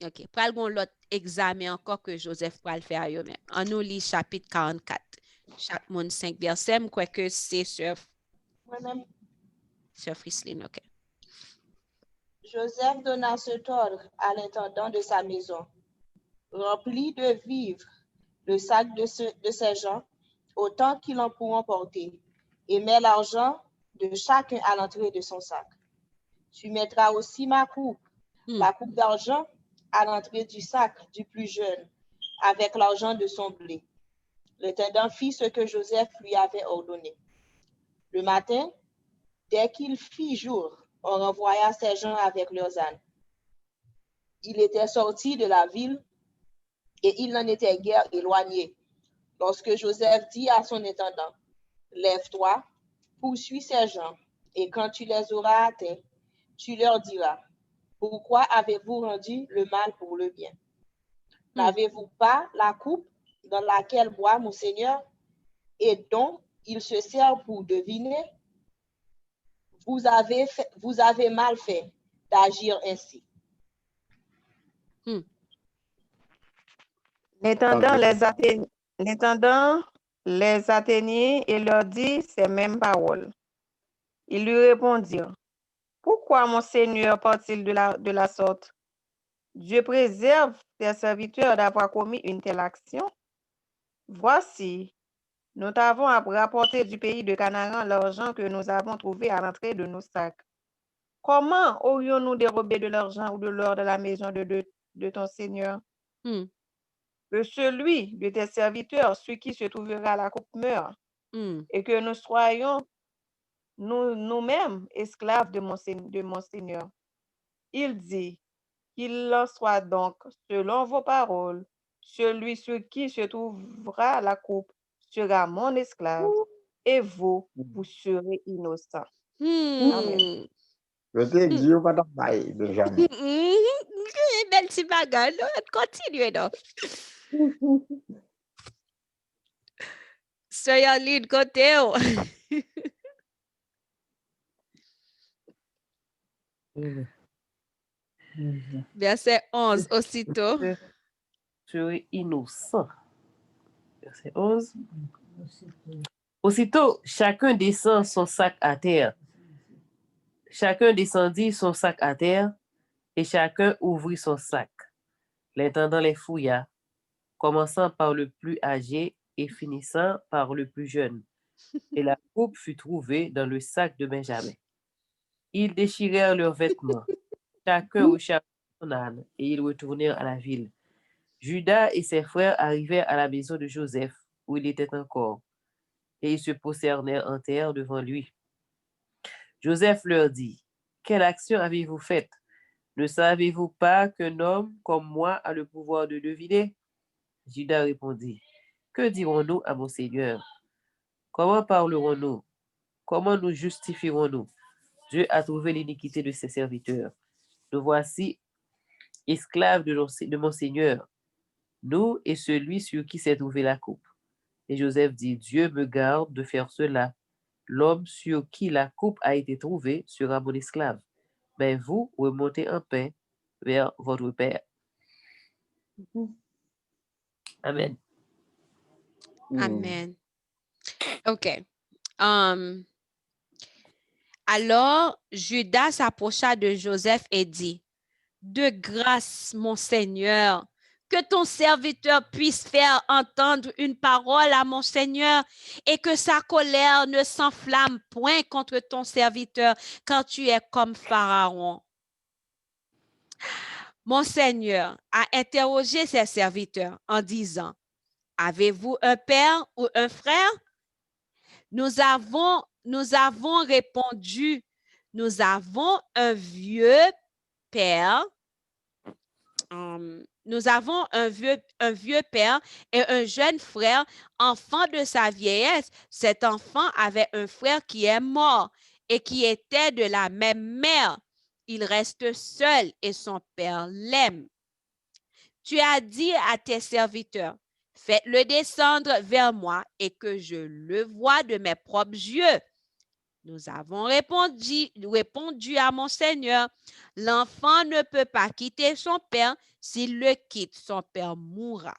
A: OK. Pral gon l'autre examen encore que Joseph pral faire yo men. On nous lit chapitre 44. Chaque monde 5 versets, je crois que c'est sur Frislin, OK.
C: Joseph donna cet ordre à l'intendant de sa maison. Remplis de vivres le sac de ces gens, autant qu'ils en pourront porter, et mets l'argent de chacun à l'entrée de son sac. Tu mettras aussi ma coupe, la coupe d'argent, à l'entrée du sac du plus jeune, avec l'argent de son blé. L'intendant fit ce que Joseph lui avait ordonné. Le matin, dès qu'il fit jour, on renvoya ces gens avec leurs ânes. Il était sorti de la ville et il n'en était guère éloigné. Lorsque Joseph dit à son intendant, « Lève-toi, poursuis ces gens, et quand tu les auras atteints, tu leur diras, pourquoi avez-vous rendu le mal pour le bien? N'avez-vous pas la coupe dans laquelle boit mon Seigneur et dont il se sert pour deviner? Vous avez mal fait d'agir ainsi. »
B: L'intendant les atteignit et leur dit ces mêmes paroles. Ils lui répondirent, « Pourquoi mon Seigneur part-il de la sorte? Dieu préserve tes serviteurs d'avoir commis une telle action. Voici, nous t'avons rapporté du pays de Canaan l'argent que nous avons trouvé à l'entrée de nos sacs. Comment aurions-nous dérobé de l'argent ou de l'or de la maison de ton Seigneur? Que celui de tes serviteurs, sur qui se trouvera la coupe, meure, et que nous soyons nous-mêmes esclaves de mon Seigneur. » Il dit, « Qu'il en soit donc selon vos paroles, celui sur qui se trouvera la coupe sera mon esclave, et vous serez innocents. » Amen.
E: Je te dis, pas de bail, Benjamin.
A: Belle petite bagarre, continue donc. Soyez libre côté. Verset 11, aussitôt.
D: Serait innocent. Verset 11. Aussitôt, chacun descend son sac à terre. Chacun descendit son sac à terre, et chacun ouvrit son sac. L'intendant les fouilla, commençant par le plus âgé et finissant par le plus jeune. Et la coupe fut trouvée dans le sac de Benjamin. Ils déchirèrent leurs vêtements, chacun rechargea son âne, et ils retournèrent à la ville. Judas et ses frères arrivèrent à la maison de Joseph, où il était encore, et ils se prosternèrent en terre devant lui. Joseph leur dit, « Quelle action avez-vous faite? Ne savez-vous pas qu'un homme comme moi a le pouvoir de deviner? » Judas répondit, « Que dirons-nous à mon Seigneur? Comment parlerons-nous? Comment nous justifierons-nous? Dieu a trouvé l'iniquité de ses serviteurs. Nous voici esclaves de mon Seigneur, nous et celui sur qui s'est trouvée la coupe. Et Joseph dit, Dieu me garde de faire cela. L'homme sur qui la coupe a été trouvée sera mon esclave. Mais vous remontez en paix vers votre père. Amen.
A: Amen. OK. Alors, Judas s'approcha de Joseph et dit, de grâce, mon Seigneur, que ton serviteur puisse faire entendre une parole à mon Seigneur et que sa colère ne s'enflamme point contre ton serviteur quand tu es comme Pharaon. Mon Seigneur a interrogé ses serviteurs en disant, avez-vous un père ou un frère? Nous avons répondu, nous avons un vieux père. Nous avons un vieux père et un jeune frère, enfant de sa vieillesse. Cet enfant avait un frère qui est mort et qui était de la même mère. Il reste seul et son père l'aime. Tu as dit à tes serviteurs, faites-le descendre vers moi et que je le voie de mes propres yeux. Nous avons répondu à mon Seigneur, l'enfant ne peut pas quitter son père. S'il le quitte, son père mourra.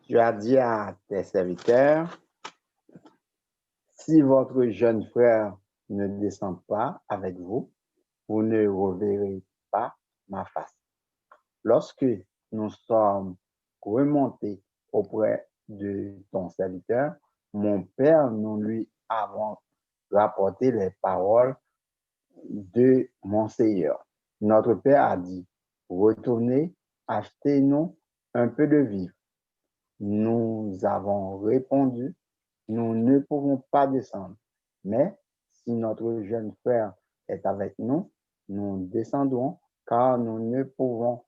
E: Tu as dit à tes serviteurs, si votre jeune frère ne descend pas avec vous, vous ne reverrez pas ma face. Lorsque nous sommes remontés auprès de ton serviteur, mon père, nous lui avons rapporté les paroles de mon Seigneur. Notre père a dit, retournez, achetez-nous un peu de vivre. Nous avons répondu, nous ne pouvons pas descendre, mais si notre jeune frère est avec nous, nous descendrons, car nous ne pouvons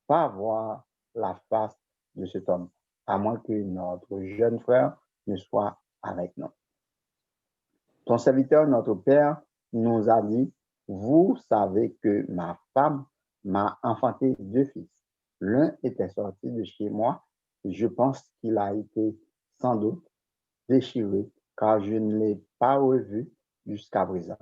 E: pas voir la face de cet homme, à moins que notre jeune frère ne soit avec nous. Ton serviteur, notre père, nous a dit, vous savez que ma femme m'a enfanté 2 fils. L'un était sorti de chez moi. Je pense qu'il a été sans doute déchiré, car je ne l'ai pas revu jusqu'à présent.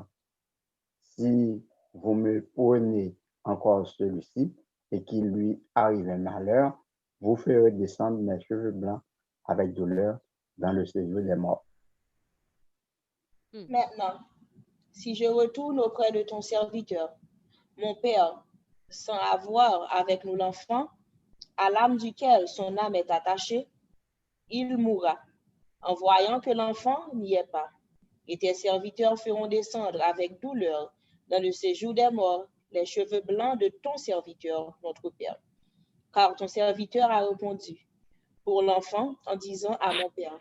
E: Si vous me prenez encore celui-ci et qu'il lui arrive un malheur, vous ferez descendre mes cheveux blancs avec douleur dans le séjour des morts.
C: Maintenant, si je retourne auprès de ton serviteur, mon père, sans avoir avec nous l'enfant, à l'âme duquel son âme est attachée, il mourra, en voyant que l'enfant n'y est pas. Et tes serviteurs feront descendre avec douleur dans le séjour des morts les cheveux blancs de ton serviteur, notre père. Car ton serviteur a répondu pour l'enfant en disant à mon père,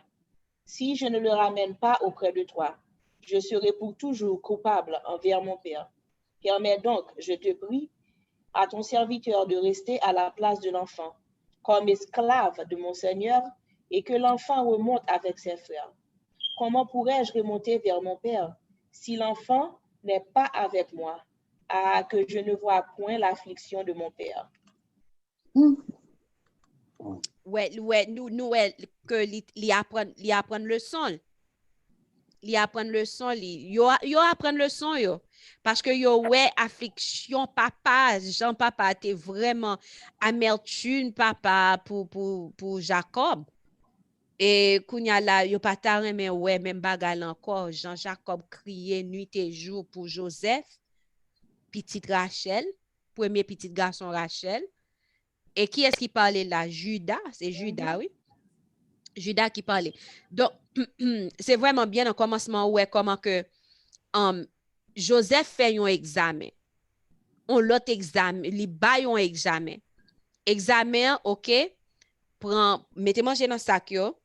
C: si je ne le ramène pas auprès de toi, je serai pour toujours coupable envers mon père. Permets donc, je te prie, à ton serviteur de rester à la place de l'enfant, comme esclave de mon Seigneur, et que l'enfant remonte avec ses frères. Comment pourrais-je remonter vers mon père si l'enfant n'est pas avec moi, que je ne vois point l'affliction de mon père?
A: Ouais, que li apprendre leçon. Li apprendre leçon, yo apprendre leçon yo. Parce que yo ouais affliction papa, Jean papa était vraiment amertume papa pour Jacob. Et kounya la yo pas ta remen ouais même bagal encore Jean Jacob criait nuit et jour pour Joseph, petite Rachel, premier petit garçon Rachel. Et qui est-ce qui parlait là? Judas, c'est Judas, oui. Judas qui parlait. Donc, c'est vraiment bien au commencement, ouais, comment que Joseph fait un examen. On l'autre examen, li bay un examen. Examen, OK, mettez manger dans sac yo,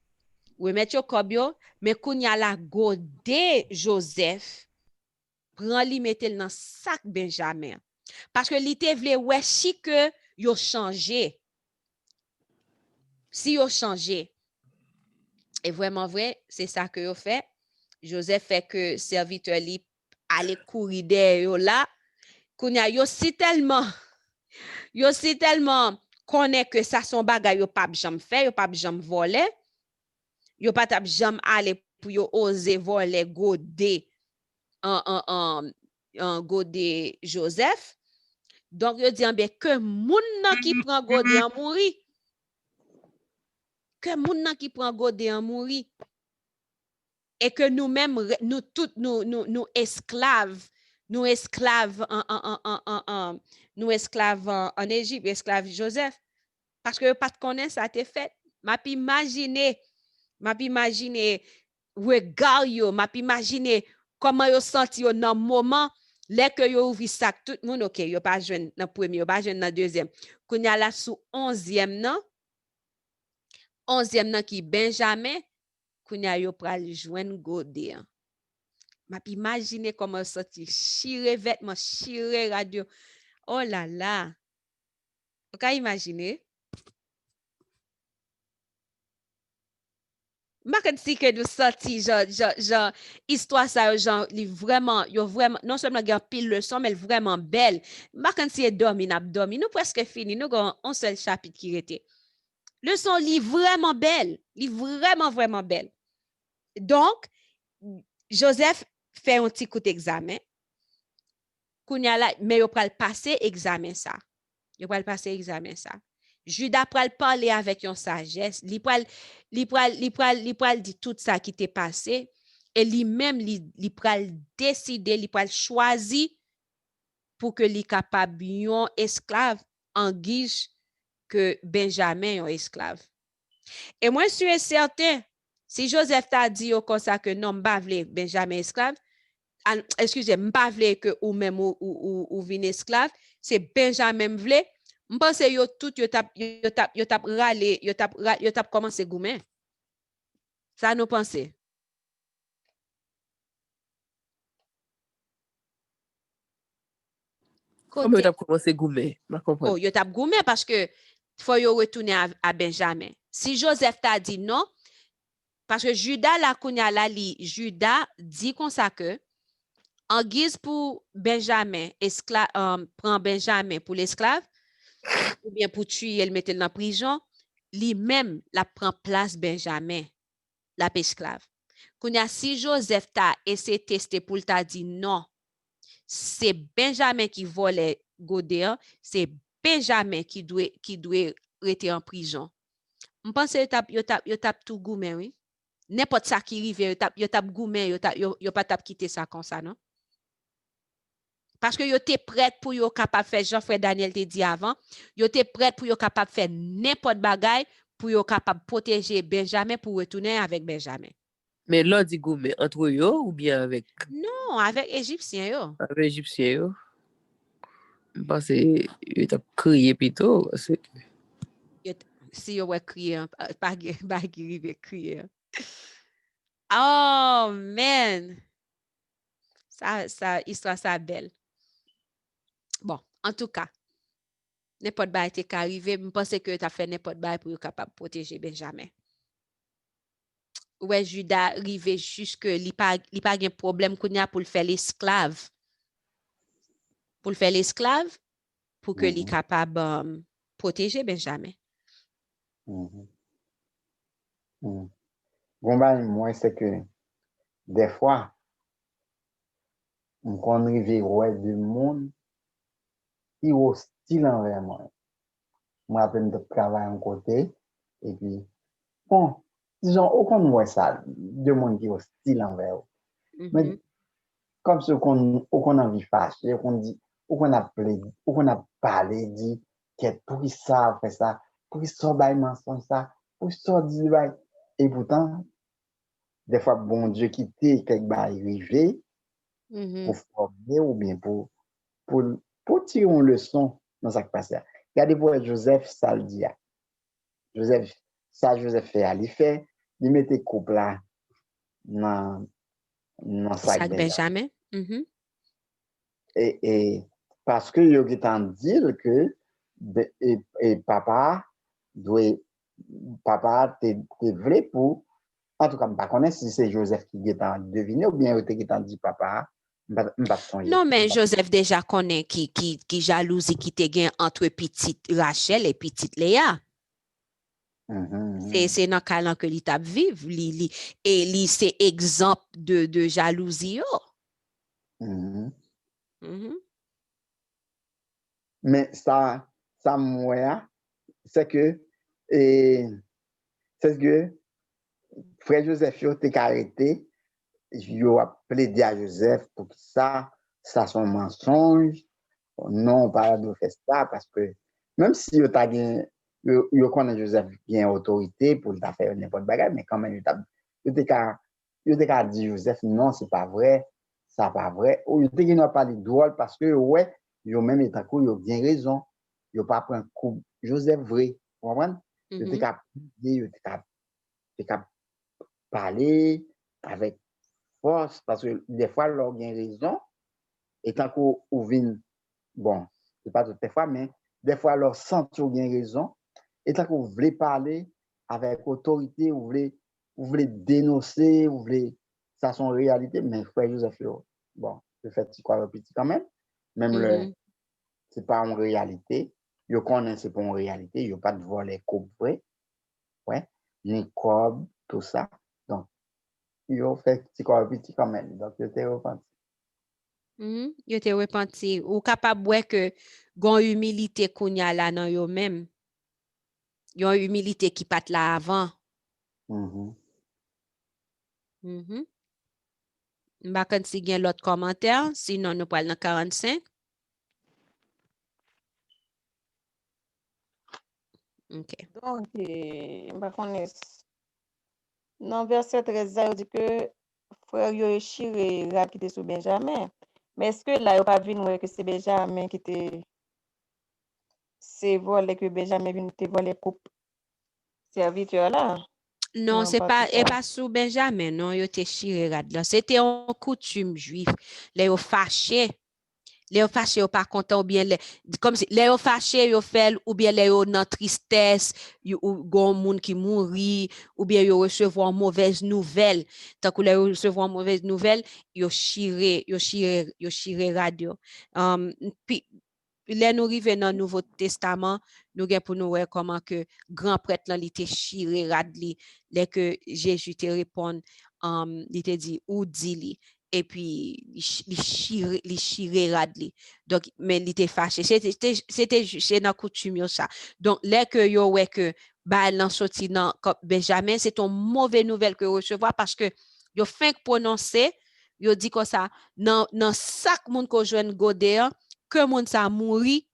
A: ou mettez yo kob yo, mais kounya la gode Joseph, prend li mettez dans sac Benjamin. Parce que li te vle ouais si que yo changé. Si yo changé. Et vraiment vrai, c'est ça que vous fait. Joseph fait que serviteur li aller courir derrière là. Kounya yo si tellement connaît que ça son bagay yo pas jamais fait, yo pas jamais voler. Yo pas tap jamais aller pour yo oser voler godé en godé Joseph. Donc yo dit bien que moun nan qui prend godé en mourir. Que moun nan qui prend godé en mourir. Et que nous-mêmes, nous tous, nous esclaves, nous esclaves nous esclaves en Égypte, esclaves Joseph. Parce que pas de connaître ça t'est fait. M'a pu imaginer, regard yo, m'a pu imaginer comment yo senti yo dans moment les que yo ouvri ça tout le monde OK, yo pas jeune dans premier, yo pas jeune dans deuxième. Qu'on y a là sous 11e nan qui Benjamin Kounya yo pral joindre godé. M'a imaginer comment sorti chire vêtement, chire radio. Oh là là. Vous pouvez imaginer? M'a si que nous sorti genre histoire ça genre vraiment non seulement il y a pile leçon mais vraiment belle. M'a si dormi nous presque fini, nous avons un seul chapitre qui était. Leçon li vraiment belle, vraiment belle. Donc, Joseph fait un petit coup d'examen. Mais il pral passer examen ça. Judas pral parler avec une sagesse. Il pral dit tout ça qui t'est passé. Et lui-même, il pral décider, il pral choisir pour que il capable un esclave en guise que Benjamin un esclave. Et moi, je suis certain, si Joseph t'a dit comme ça que non, m'pa vle Benjamin esclave, excusez, m'pa vle que ou même ou vin esclave, c'est Benjamin vle, m'pense yo tout yo tap rale, yo tap commencé goumen. Ça nous pensez?
D: Comment tu as commencé goumen?
A: Oh, yo tap goumen parce que faut yo retourner à Benjamin. Si Joseph t'a dit non, parce que Judas la kounya la li, Judas dit comme ça que en guise pour Benjamin, prend Benjamin pour l'esclave, ou bien pour tuer, elle mettait dans la prison, lui-même la prend place Benjamin, la esclave. Kounya si Joseph t'a essayé de tester pour t'a dit non, c'est Benjamin qui volait Godéa, c'est Benjamin qui doit rester en prison. Je pense que yo tap tout goumen, oui. N'importe ça qui arrive, yo tap goumen, yo pas tap quitter ça comme ça, non? Parce que yo t'es prête pour yo capable faire Jean-Frère Daniel te dit avant, yo t'es prête pour yo capable faire n'importe bagaille pour yo capable protéger Benjamin pour retourner avec Benjamin.
D: Mais là dit goumen entre yo ou bien avec?
A: Non, avec Égyptien yo.
D: Avec Égyptien yo. Parce que yo t'a crié plutôt.
A: Si yo ouais crier, pas crier. Oh man. Ça histoire ça belle. Bon, en tout cas, n'importe quoi qui est arrivé, je pense que tu as fait n'importe quoi pour être capable de protéger Benjamin. Ouais, Judas arrivé jusque li pas de problème qu'on a pour le faire l'esclave. Pour le faire l'esclave pour que li capable protéger Benjamin.
E: Bon, moi c'est que des fois on arrive ouais du monde qui est hostile envers moi. Moi après de travailler en côté et puis bon, disons aucun voit ça de monde qui est hostile envers eux. Mais comme ce qu'on envie fâché, qu'on dit ou qu'on appelé ou qu'on a parlé dit qu'est pour ça fait ça, pour ça bail mensonge ça, pour ça dit bail et pourtant des fois bon Dieu qui t'est quelque bail arrivé pour former ou bien pour tirer une leçon dans ça qui passe. Regardez pour Joseph ça le dit. Joseph fait il fait il mettait couple là dans sac
A: Benjamin.
E: Et parce que yo qui t'en dire que et papa te voulait pour En tout cas, je ne connais pas si c'est Joseph qui est en deviné ou bien il est en dit papa. Je ne pas songer.
A: Non, mais Joseph déjà connaît qui jalousie qui te gagne entre petite Rachel et petite Léa. C'est dans le cas que l'étape vive. Et c'est exemple de jalousie.
E: Mais ça moi, c'est que frère Joseph t'a arrêté, il a plaidé à Joseph pour que ça son mensonge. Non, pas de faire ça parce que même si il connaît Joseph bien autorité pour ta faire n'importe quoi, mais quand même il t'a dit Joseph non, c'est pas vrai, ça pas vrai. Ou il n'a pas de drôle parce que ouais, il même état coup, il a bien raison. Il pas prendre coup Joseph vrai, vous comprenez? Il t'a parler avec force parce que des fois leur bien raison et tant qu'on vient bon, c'est pas toutes les fois mais des fois leur sentir bien raison et tant qu'on voulait parler avec autorité, vous voulez dénoncer, vous voulez ça son réalité mais frère Joseph bon, le fait quoi petit quand même le c'est pas en réalité, yo connaît c'est pas en réalité, yo pas de voler coupe vrai. Ouais, ni cob tout ça. Donc yo fait petit quand même. Donc, yo t'es repenti.
A: Yo te repenti. Ou capable ouais que gon humilité qu'on y a là dans yo même. Yon humilité qui pat là avant. M'bakon si gen l'autre commentaire, sinon nous parlons dans 45. OK.
B: Donc, dans verset 13, il dit que frère yo chire rad qui était sous Benjamin. Mais est-ce que là, il pas vu que c'est Benjamin qui était c'est volé que Benjamin vient te voler coupe serviteur là?
A: Non,
B: Non,
A: c'est
B: pas
A: pas,
B: tout
A: et
B: ça.
A: pas sous Benjamin, non, yo te chire rad là. C'était une coutume juif. Les yo fâché. Les yo fâché, yo pas content, ou bien comme si, les yo fâché, yo fait, ou bien les yo dans tristesse, ou gon moun qui mouri, ou bien yo recevoir mauvaise nouvelle. Tant que les yo recevoir mauvaise nouvelle, yo chire radio. Puis, là, nous arrivons dans le Nouveau Testament, nous avons pour nous voir comment que grand prêtre là, il était chiré radli, là que Jésus te répond, il te dit, ou dit li, et puis il chiré radli. Donc, mais il était fâché. C'est dans coutume ça. Donc, là que yo ouais que, bah, l'en sorti dans Benjamin, c'est une mauvaise nouvelle que recevoir parce que yo fin prononcer, yo dit comme ça, dans chaque monde qu'on joue godé, que moun sa mouri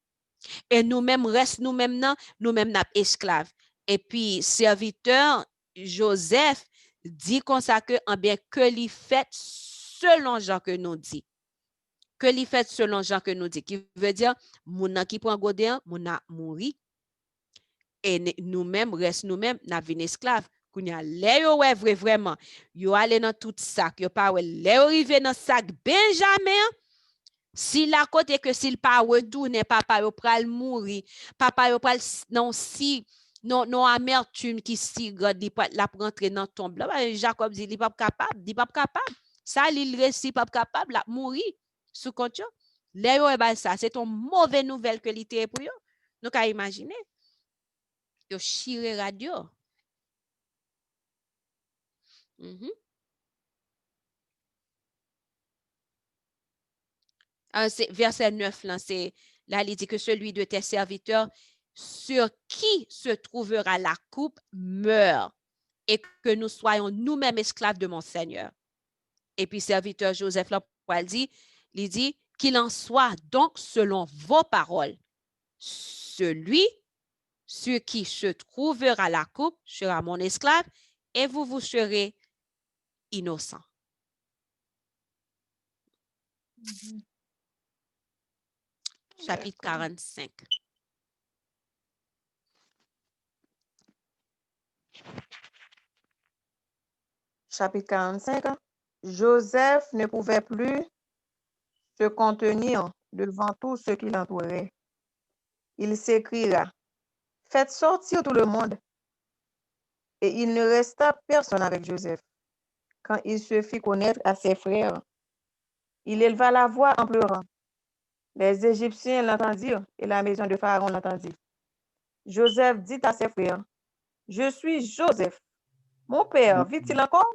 A: et nous-mêmes reste nous-mêmes n'a esclaves. Et puis serviteur Joseph dit comme ça que en bien que li fait selon Jean que nous dit. Que li fait selon Jean que nous dit qui veut dire moun qui prend godéan moun a mouri et nous-mêmes reste nous-mêmes n'a vin esclave. Kounya lè yo ouais vraiment yo allé dans tout sac yo pas ouais lè yo arrivé dans sac Benjamin. Si la côté que s'il pas retourné, papa yo pral mourir, papa yo pral non amertume qui si God li la rentrer dans tombe là. Jacob dit il pas capable, ça il réussit pas capable la mourir sous compte yo. Là yo ba ça, c'est une mauvaise nouvelle que li té pour yo. Nous ka imaginer. Yo chire radio. Verset 9, là, il dit que celui de tes serviteurs sur qui se trouvera la coupe meurt et que nous soyons nous-mêmes esclaves de mon Seigneur. Et puis, serviteur Joseph, là, il dit qu'il en soit donc selon vos paroles. Celui sur qui se trouvera la coupe sera mon esclave et vous serez innocents. Chapitre 45.
B: Chapitre 45. Joseph ne pouvait plus se contenir devant tous ceux qui l'entouraient. Il s'écria, faites sortir tout le monde. Et il ne resta personne avec Joseph. Quand il se fit connaître à ses frères, il éleva la voix en pleurant. Les Égyptiens l'entendirent et la maison de Pharaon l'entendit. Joseph dit à ses frères, « Je suis Joseph. Mon père vit-il encore? »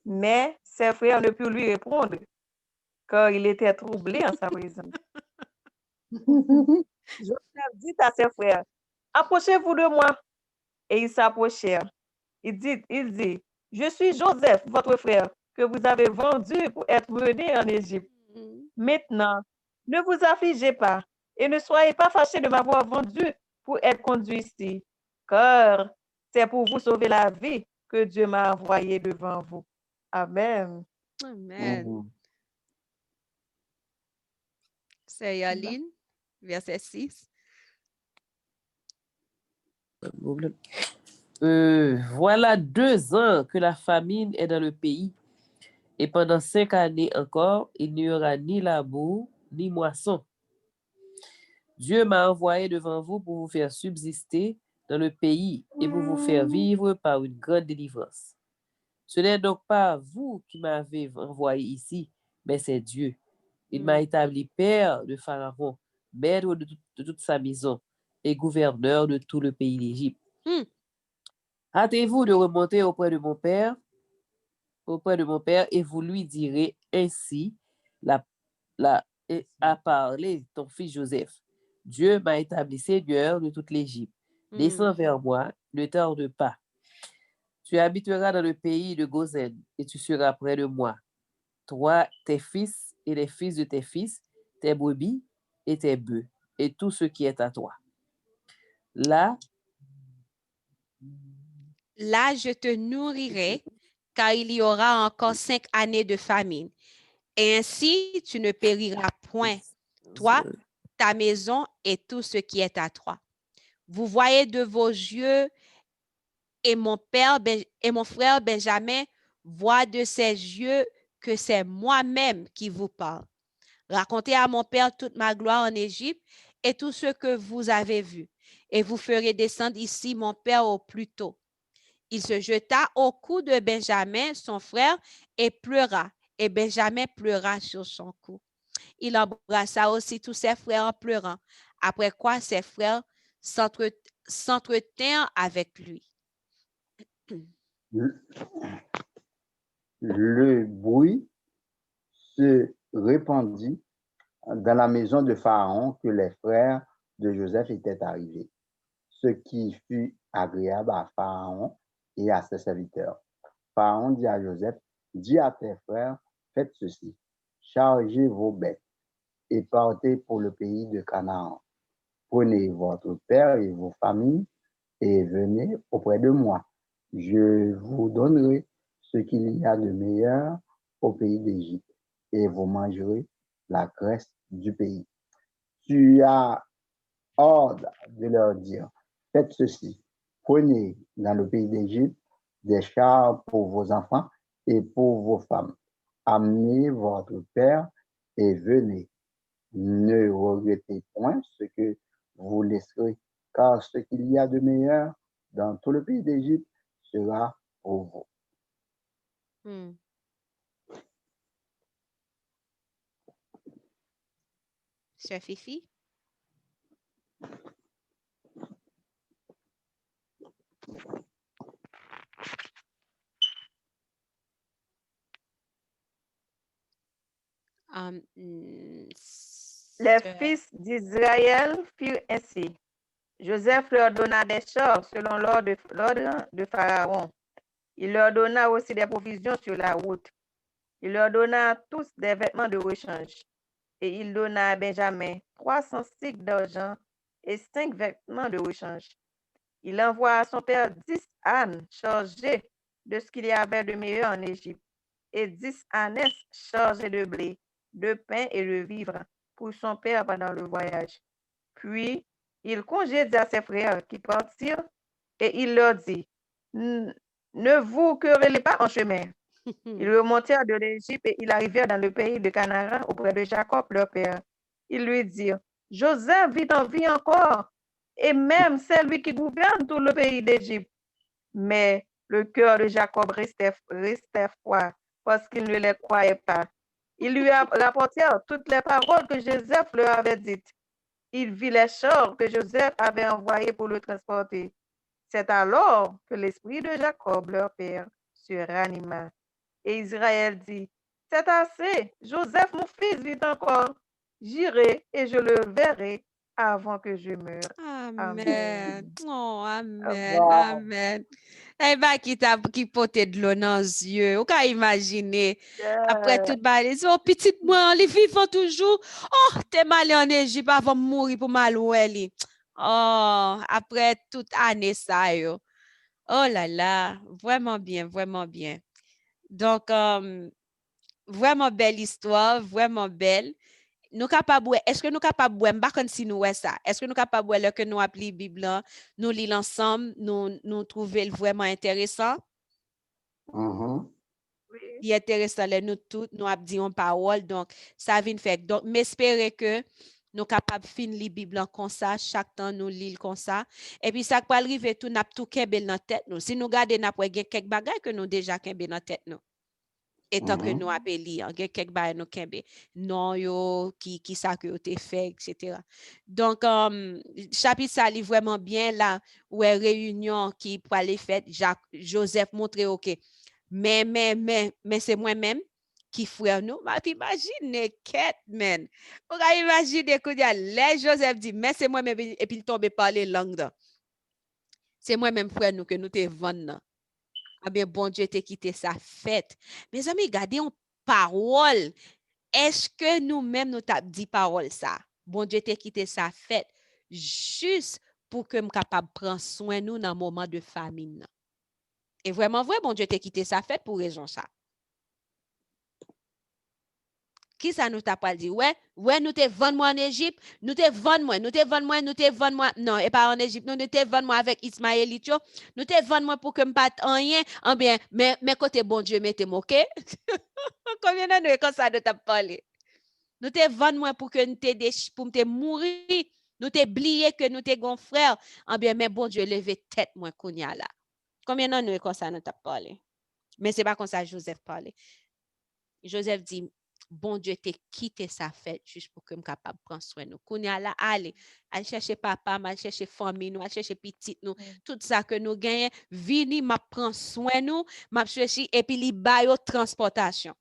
B: Mais ses frères ne purent lui répondre, car il était troublé en sa présence. Joseph dit à ses frères, « Approchez-vous de moi. » Et ils s'approchèrent. Il dit, « Je suis Joseph, votre frère, que vous avez vendu pour être mené en Égypte. Maintenant, ne vous affligez pas et ne soyez pas fâchés de m'avoir vendu pour être conduit ici, car c'est pour vous sauver la vie que Dieu m'a envoyé devant vous. » Amen.
A: Amen. C'est Yaline, verset 6.
D: Voilà 2 ans que la famine est dans le pays, et pendant 5 années encore, il n'y aura ni labour, ni moisson. Dieu m'a envoyé devant vous pour vous faire subsister dans le pays et pour vous faire vivre par une grande délivrance. Ce n'est donc pas vous qui m'avez envoyé ici, mais c'est Dieu. Il m'a établi père de Pharaon, maître de toute sa maison et gouverneur de tout le pays d'Égypte. Hâtez-vous de remonter auprès de mon père, et vous lui direz ainsi a parlé ton fils Joseph. Dieu m'a établi seigneur de toute l'Égypte. Descends vers moi, ne tarde pas. Tu habiteras dans le pays de Gozen et tu seras près de moi. Toi, tes fils et les fils de tes fils, tes brebis et tes bœufs, et tout ce qui est à toi. Là,
A: je te nourrirai, car il y aura encore 5 années de famine. Et ainsi, tu ne périras point, toi, ta maison et tout ce qui est à toi. Vous voyez de vos yeux, et mon frère Benjamin voit de ses yeux que c'est moi-même qui vous parle. Racontez à mon père toute ma gloire en Égypte et tout ce que vous avez vu, et vous ferez descendre ici mon père au plus tôt. Il se jeta au cou de Benjamin, son frère, et pleura, et Benjamin pleura sur son cou. Il embrassa aussi tous ses frères en pleurant, après quoi ses frères s'entretinrent avec lui.
E: Le bruit se répandit dans la maison de Pharaon que les frères de Joseph étaient arrivés, ce qui fut agréable à Pharaon et à ses serviteurs. Pharaon dit à Joseph, dis à tes frères, faites ceci, chargez vos bêtes et partez pour le pays de Canaan. Prenez votre père et vos familles et venez auprès de moi. Je vous donnerai ce qu'il y a de meilleur au pays d'Égypte et vous mangerez la graisse du pays. Tu as ordre de leur dire, faites ceci, prenez dans le pays d'Égypte des chars pour vos enfants et pour vos femmes. Amenez votre père et venez. Ne regrettez point ce que vous laisserez, car ce qu'il y a de meilleur dans tout le pays d'Égypte sera pour vous.
A: Sœur Fifi?
B: Les fils d'Israël firent ainsi. Joseph leur donna des chars selon l'ordre de Pharaon. Il leur donna aussi des provisions sur la route. Il leur donna à tous des vêtements de rechange. Et il donna à Benjamin 300 cycles d'argent et 5 vêtements de rechange. Il envoie à son père 10 ânes chargés de ce qu'il y avait de meilleur en Égypte, et 10 ânesses chargées de blé, de pain et de vivres pour son père pendant le voyage. Puis, il congédia ses frères qui partirent, et il leur dit, ne vous querellez pas en chemin. Ils remontèrent de l'Égypte et ils arrivèrent dans le pays de Canaan auprès de Jacob, leur père. Ils lui dirent, Joseph vit encore, et même c'est lui qui gouverne tout le pays d'Égypte. Mais le cœur de Jacob restait froid parce qu'il ne les croyait pas. Ils lui rapportèrent toutes les paroles que Joseph leur avait dites. Il vit les chars que Joseph avait envoyés pour le transporter. C'est alors que l'esprit de Jacob, leur père, se ranima. Et Israël dit, c'est assez, Joseph, mon fils, vit encore. J'irai et je le verrai avant que je meure.
A: Amen. Oh, amen,
C: Wow.
A: amen. Eh ben, qui pote de l'eau dans les yeux. Ou ka imaginer. Après tout, les oh, petite moi, les vivants toujours. Oh, t'es mal en Égypte avant de mourir pour mal oueli. Oh, après toute année ça, yo. Oh là là, vraiment bien, vraiment bien. Donc, vraiment belle histoire, vraiment belle. Nous capables, est-ce que nous capables, m'pa kon si nous ça? Est-ce que nous capables que nous appli Bible là, nous lire ensemble, nous trouver vraiment intéressant?
E: Mhm.
A: Il est intéressant là nous toutes nous a dit en parole donc ça vient faire donc m'espérer que nous capables fin li Bible comme ça chaque temps nous lire comme ça et puis ça va arriver tout n'a tout kembe dans tête nous si nous garder n'a pas quelques bagages que nous déjà kembe dans tête nous et tant que nous appelons lire quelques bagages nous kembe non yo qui ça que te fait etc. Donc chapitre ça lit vraiment bien là où est réunion qui pour aller faire Joseph montrer OK mais c'est moi-même qui frère nous. Ma imagine quête, man. On va imaginer que les Joseph dit, mais c'est moi-même, et puis il tombe par les langues. C'est moi-même frère nous que nous te vendons. Ah bien, bon Dieu te quitté sa fête. Mes amis, gardez une parole. Est-ce que nous-mêmes nous t'avons dit parole ça? Bon Dieu te quitté sa fête juste pour que nous capable prendre soin de nous dans un moment de famine. Et vraiment vrai, bon Dieu t'a quitté sa fête pour raison ça. Qui ça nous t'a pas dit? Ouais, nous te vendre moi en Égypte, nous te vendre moi. Non, et pas en Égypte, nous te vendre moi avec Ismaélite, nous te vendre moi pour que me pas rien, en bien, mais côté bon Dieu, mettez-moi, OK? Combien d'années comme ça de t'a parlé? Nous te vendre moi pour que nous te pour te mourir, nous te oublier que nous te gon frère, en bien, mais bon Dieu, levez tête moi kounya là. Combien d'années comme ça nous t'a parlé? Mais c'est pas comme ça Joseph parlait. Joseph dit, bon Dieu t'a quitté sa fête juste pour que je sois capable de prendre soin de nous. Kounya là, allez chercher papa, allez chercher famille, nous, allez chercher petite nous, tout ça que nous gagnons, vini m'a prendre soin de nous, m'a chercher et puis li bayo transportation.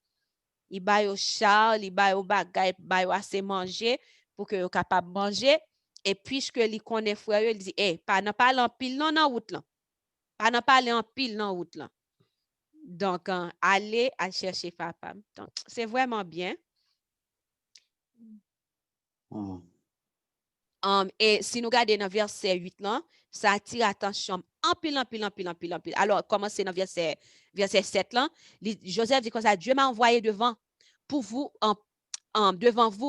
A: Il bayo char, il bayo bagay, bayo assez manger pour que yo capable manger et puisque li connaît frère, il dit, pas n'a pas en pile non dans route là. Pas n'a pas en pile dans route là. Donc, aller à chercher papa. Donc, c'est vraiment bien. Et si nous regardons dans verset 8, là, ça attire attention en pile. Alors, commencez dans verset 7, là. Joseph dit comme ça, Dieu m'a envoyé devant vous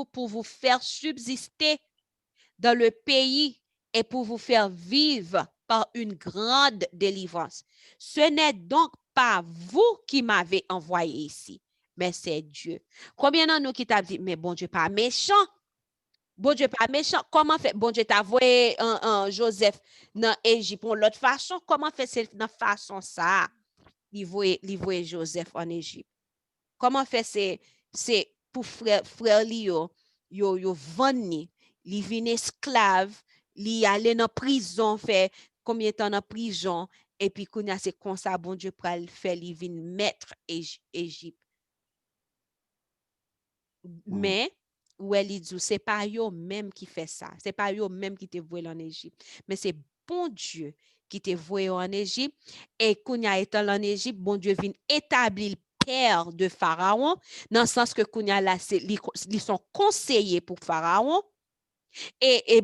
A: pour vous faire subsister dans le pays et pour vous faire vivre par une grande délivrance. Ce n'est donc pas vous qui m'avez envoyé ici, mais c'est Dieu. Combien de nous qui t'a dit, mais bon Dieu pas méchant? Bon Dieu pas méchant. Comment fait? Bon Dieu t'a envoyé Joseph dans l'Égypte pour l'autre façon. Comment fait c'est dans façon ça? Il voit Joseph en Égypte. Comment fait c'est pour frère yo venni, li vin esclave, li aller dans prison fait combien de temps dans prison et puis kounya c'est comme ça bon Dieu pral faire li vin maître Égypte. Mais ouais li dit c'est pas yo même qui fait ça, c'est pas yo même qui te voye en Égypte, mais c'est bon Dieu qui te voye en Égypte et kounya étant en Égypte, bon Dieu vient établir père de Pharaon, dans le sens que kounya là ils sont conseillers pour Pharaon et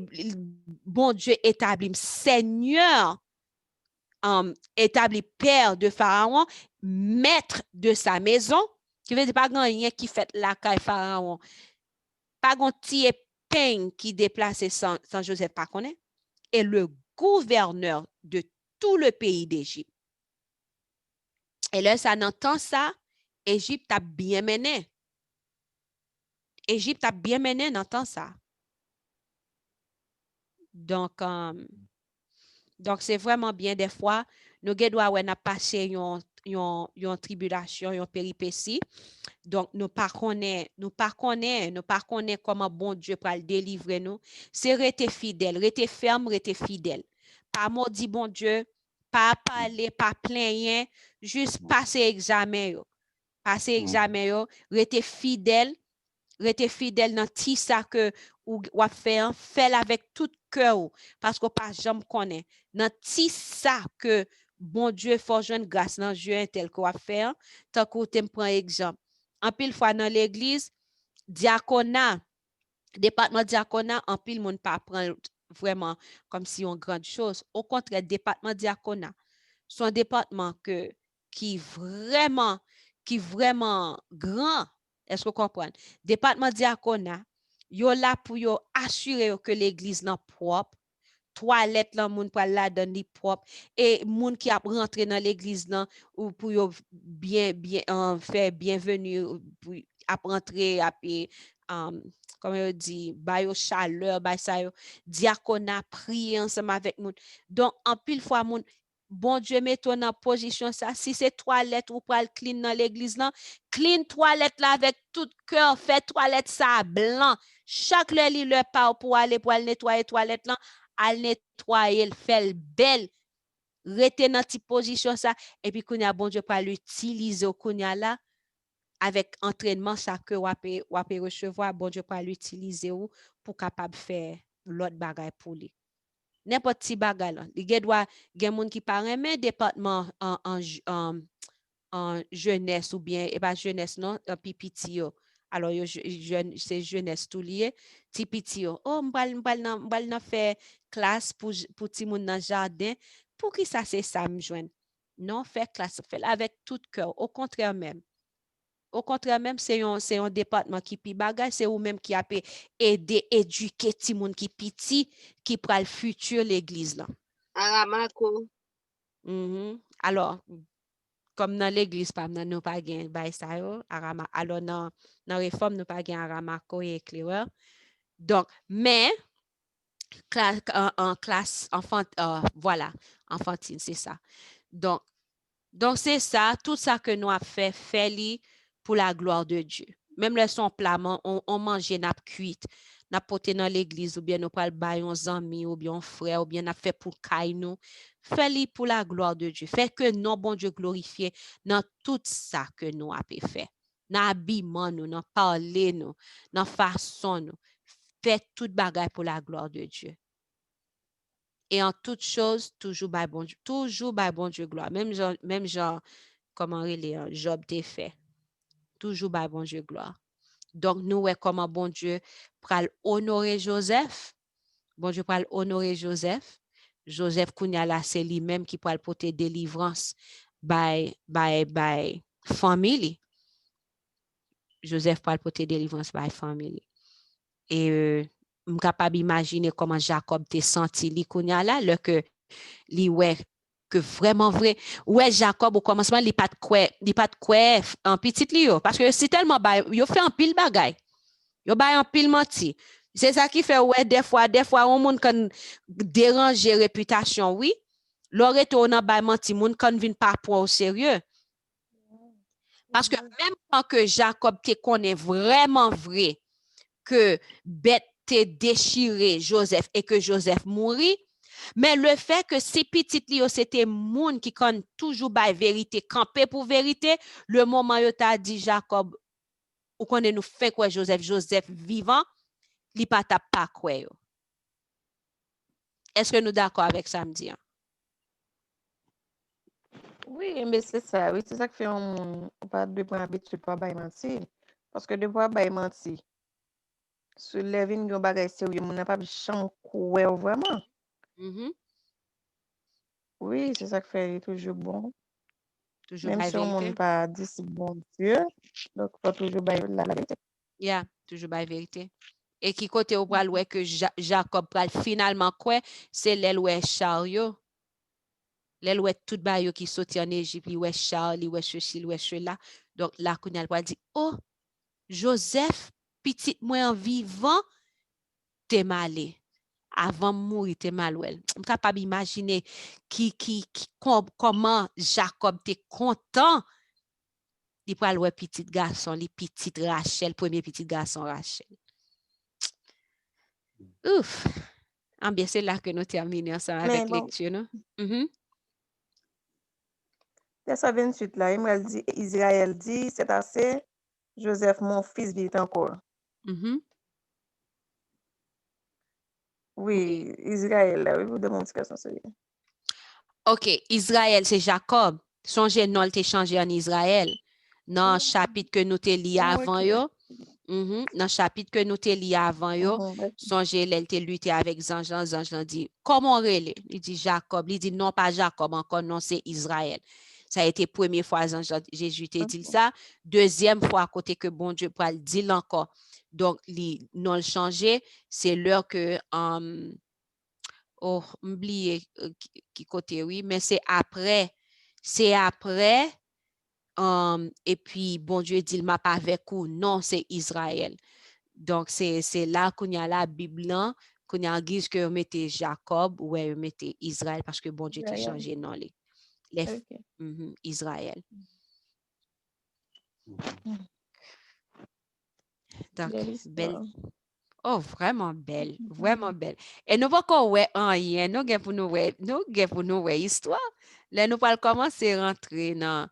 A: bon Dieu établit Seigneur, établit père de Pharaon, maître de sa maison, qui veut dire pas rien qui fait la caille Pharaon, pas grand petit pain qui déplace sans Joseph pas connaît, et le gouverneur de tout le pays d'Égypte. Et là, ça n'entend ça, Égypte a bien mené. Égypte a bien mené, n'entend ça. Donc c'est vraiment bien des fois, nous devons passer une tribulation, une péripétie. Donc, nous ne connaissons pas comment bon Dieu peut le délivrer nous. C'est rester fidèle, rester ferme, rester fidèle. Pas maudit bon Dieu, pas parler, pas plaindre, juste passer examen. Passer examen, rester fidèle dans tout ça que ou fait avec tout cœur parce qu'on pas jamais connaît dans tout ça que bon Dieu faut joindre grâce dans Dieu tel qu'on va faire tant qu'on te prend exemple en pile fois dans l'église diaconat département diaconat en pile monde pas prendre vraiment comme si une grande chose au contraire département diaconat son département qui vraiment grand. Est-ce que vous comprenez? Département diaconat, yo là pour yo assurer que l'église n'est propre, toilette là moun pour la donne li propre et moun qui a rentré dans l'église là ou pour yo bien faire bienvenue pour a rentrer a comme on dit ba yo chaleur ba ça yo diaconat prier ensemble avec moun. Donc en pile fois moun bon Dieu met-toi dans position ça si c'est toilette ou pour clean dans l'église là clean toilette là avec tout cœur fait toilette ça blanc chaque le pas pour aller nettoyer toilette là à nettoyer le fait belle rester dans cette position ça et puis kounya bon Dieu pas l'utiliser kounya là avec entraînement ça que ou recevoir bon Dieu pas l'utiliser pour capable faire l'autre bagaille pour lui n'importe qui bagay là il doit gen moun qui pa remen département en jeunesse ou bien et pas jeunesse non pipiti yo alors yo c'est jeunesse tout lié ti piti yo oh m'bal nan faire classe pour ti moun dans jardin pour qui ça c'est ça me joindre non faire classe fait avec tout cœur au contraire même c'est un département qui pi bagay, c'est ou même qui a pu aider éduquer ti moun qui piti qui pral le futur l'église là.
G: Aramako.
A: Alors comme dans l'église pas nous pas gain bay ça yo arama alors dans réforme nous pas gain aramako et éclaireur. Donc mais en classe voilà enfantine c'est ça. Donc c'est ça tout ça que nous a fait pour la gloire de Dieu. Même les son plat, on mange n'a cuite, n'a porté dans l'église ou bien nous pas le bail un ami ou bien un frère ou bien n'a fait pour caille nous. Fais-li pour la gloire de Dieu. Fait que non bon Dieu glorifié dans tout ça que nous avons fait. Dans habillement nous, dans parler nous, dans façon nous. Faites toute bagaille pour la gloire de Dieu. Et en toute chose, toujours by bon Dieu gloire. Même genre comment Job t'est fait. Toujours by bon Dieu gloire. Donc, nous, comment bon Dieu pral honorer Joseph. Bon Dieu pral honorer Joseph. Joseph kounya là, c'est lui-même qui pral porter délivrance by family. Joseph pral porter délivrance by family. Et je suis capable d'imaginer comment Jacob t'est senti li kounya là, le que li que vraiment vrai ouais Jacob au commencement il pas de quoi en petit li yo parce que c'est tellement yo fait un pile bagay yo bay un pile menti c'est ça qui fait ouais des fois on monde kan déranger réputation oui l'aurait on a bay menti monde kan vinn pas prendre au sérieux parce que même quand que Jacob te connaît vraiment vrai que bête te déchiré Joseph et que Joseph mourit. Mais le fait que ces petites lios, c'était moun qui connaît toujours la vérité, camper pour vérité, le moment où tu as dit Jacob, ou qu'on nous fait quoi Joseph vivant, il pas pas quoi. Est-ce que nous d'accord avec ça, me dire?
B: Oui, mais c'est ça. Oui, c'est ça que fait on pas de prendre habitude pour pas mentir. Parce que de pas mentir. Se lever une bagay sérieux, on n'a pas champ quoi vraiment. Oui, c'est ça que fait toujours bon.
A: Toujours
B: même si on ne pas dit c'est bon Dieu, donc faut toujours la vérité.
A: Yeah, toujours la vérité. Et qui côté au bras ouais que Jacob pral finalement quoi, c'est l'aile ouais chariot. L'aile ouais tout bayo qui sorti en Égypte, li ouais char, li ouais ceci, li ouais cela. Donc là qu'on va dire oh Joseph petit moi en vivant t'es malé. avant de mourir, t'es mal ouais. Je suis capable d'imaginer comment Jacob était content de prendre le petit garçon, les petites Rachel, premier petit garçon Rachel. Ouf. Bien, c'est là que nous terminons ensemble avec lecture, non?
B: Verset 28 là, Israël dit, c'est assez, Joseph, mon fils, vit encore. Oui, Israël, là, oui, vous demandez ce que c'est.
A: OK, Israël, c'est Jacob. Songez, non, il changé en Israël. Dans le chapitre que nous t'ai lu avant, yo. Dans le chapitre que nous t'ai lu avant, yo. Songez, il t'ai lutté avec Zanjan. Zanjan dit, comment relé? Il dit Jacob. Il dit, non, pas Jacob encore, non, c'est Israël. Ça a été première fois Jésus t'a dit ça. Deuxième fois, à côté que bon Dieu peut le dire encore. Donc, non le changer, c'est l'heure que... oh, oublié qui côté, oui, mais c'est après. Et puis, bon Dieu dit, il m'a pas avec vous. Non, c'est Israël. Donc, c'est là qu'on y a la Bible, qu'on y a dit que vous mettez Jacob, ou vous mettez Israël, parce que bon Dieu t'a changé non les Israël. Donc, belle. Oh, vraiment belle, vraiment belle. Et nous pas qu'on ouais rien, nous gain pour nous ouais histoire. Là nous pas commencer rentrer dans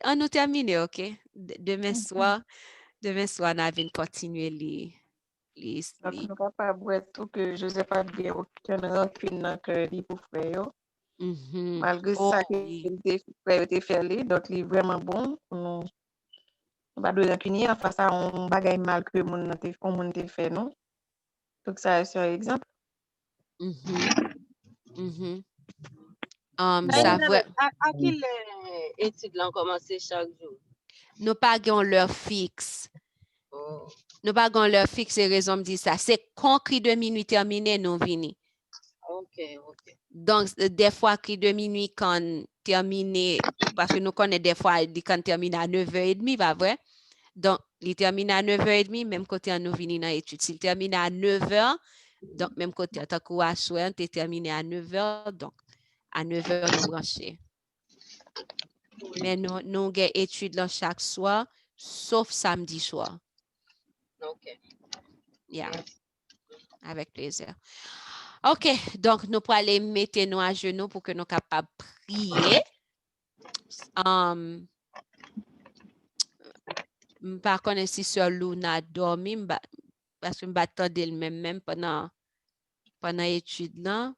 A: on nous terminer, OK? Demain soir, on va continuer les
B: Donc, nous ne pas voir tout que Joseph a dit aucune rancune dans le cœur pour frère. Malgré ça, frère était fait, donc il est vraiment bon. Nous pas de rancune face à un bagage mal que mon te fait, non? Donc, ça, c'est un exemple.
A: Ça va.
D: À quelle étude l'on commence chaque jour?
A: Nous pas avons l'heure fixe. Nous pas avons l'heure fixe et raison me dit ça. C'est quand cri de minuit terminé, nous venons.
D: OK.
A: Donc, des fois, cri de minuit quand terminé, parce que nous connaissons des fois, quand termine à 9h30, pas vrai? Donc, il termine à 9h30, même côté nous venons dans l'étude. S'il termine à 9h, donc même côté, tant qu'on a soin, tu terminé à 9h, donc à 9h, nous branchons. Mais nous avons études là chaque soir, sauf samedi soir.
D: OK.
A: Yeah. Avec plaisir. OK, donc nous pourrons aller mettre nous à genoux pour que nous soyons capables de prier. Par contre, si Sœur Luna a dormi, parce que je m'attendais le même pendant l'étude là.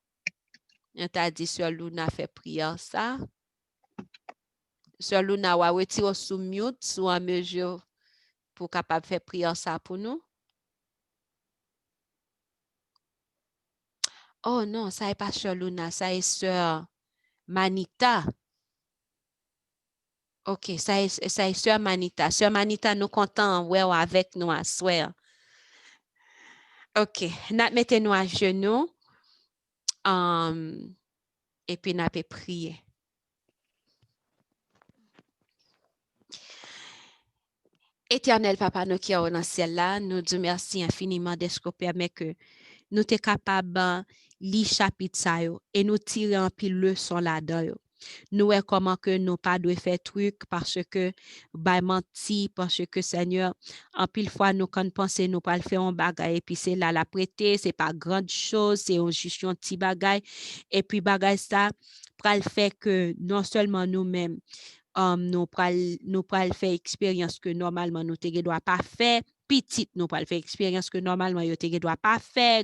A: On t'a dit Sœur Luna fait prière ça. Sœur Luna va retirer sous mute, sous en mesure pour capable faire prière ça pour nous. Oh non, ça n'est pas Sœur Luna, ça est Sœur Manita. OK, ça est Sœur Manita. Sœur Manita, nous comptons avec nous à soir. OK, mettez-nous à genoux et puis nous allons prier. Éternel Papa, nous qui sommes dans le ciel là, nous disons merci infiniment de ce que permet que nous sommes capables de lire chapitre ça et nous tirer un pile leçon là-dedans. Nous est comment que nous pas de faire truc parce que menti parce que Seigneur en pile fois nous quand penser nous pas le faire un bagage et puis c'est là la prêter c'est pas grande chose c'est juste un petit bagage et puis bagage ça pral fait que non seulement nous-mêmes nous pral faire expérience que normalement nous te doit pas faire petite nous pral faire expérience que normalement yo te doit pas faire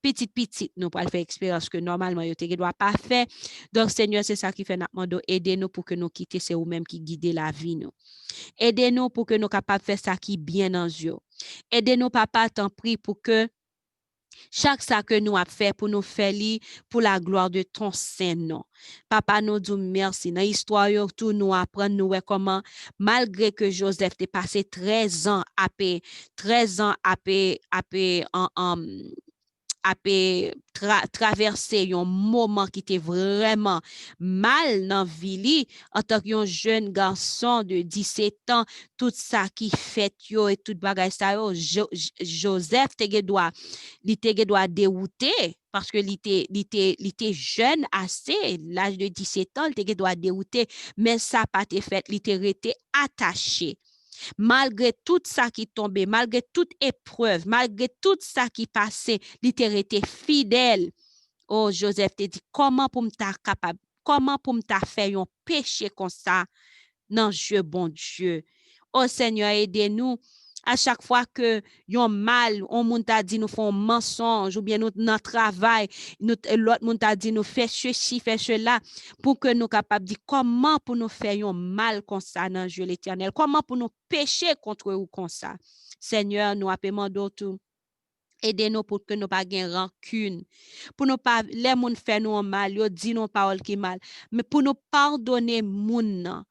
A: petite nous pral faire expérience que normalement yo te doit pas faire. Donc Seigneur c'est ça qui fait notre mando aider-nous pour que nous quitter c'est ou même qui guider la vie nous. Aidez-nous pour que nous capable faire ça qui bien dans Dieu. Aidez-nous papa t'en prie pour que chaque ça que nous a fait pour nous faire pour la gloire de ton Saint-Nom. Papa, nous disons merci. Dans l'histoire, tout nous apprend nous comment, malgré que Joseph t'ait passé 13 ans traversé un moment qui était vraiment mal dans la vie, en tant qu'un jeune garçon de 17 ans, tout ça qui fait yo et tout bagay ça yo, Joseph te doit dérouter parce que il était jeune assez, l'âge de 17 ans, il te doit dérouter, mais ça pas été fait, il était resté attaché. Malgré tout ça qui tombait, malgré toute épreuve, malgré tout ça qui passait, il était resté fidèle. Oh, Joseph te dit, comment pour m'ta capable, comment pour m'ta faire un péché comme ça? Non, Dieu, bon Dieu. Oh Seigneur, aidez-nous. À chaque fois que yon mal, on moun t'a dit nous font mensonge ou bien nous dans travail, l'autre moun t'a dit nous fait ceci, fait cela, pour que nous capables de dire comment pour nous faire yon mal comme ça dans Dieu l'Éternel, comment pour nous pécher contre vous comme ça. Seigneur, nous appelons tout. Aidez-nous pour que nous pas gain rancune, pour nous pas les moun fait nous mal, yo dit nos paroles qui mal, mais pour nous pardonner moun.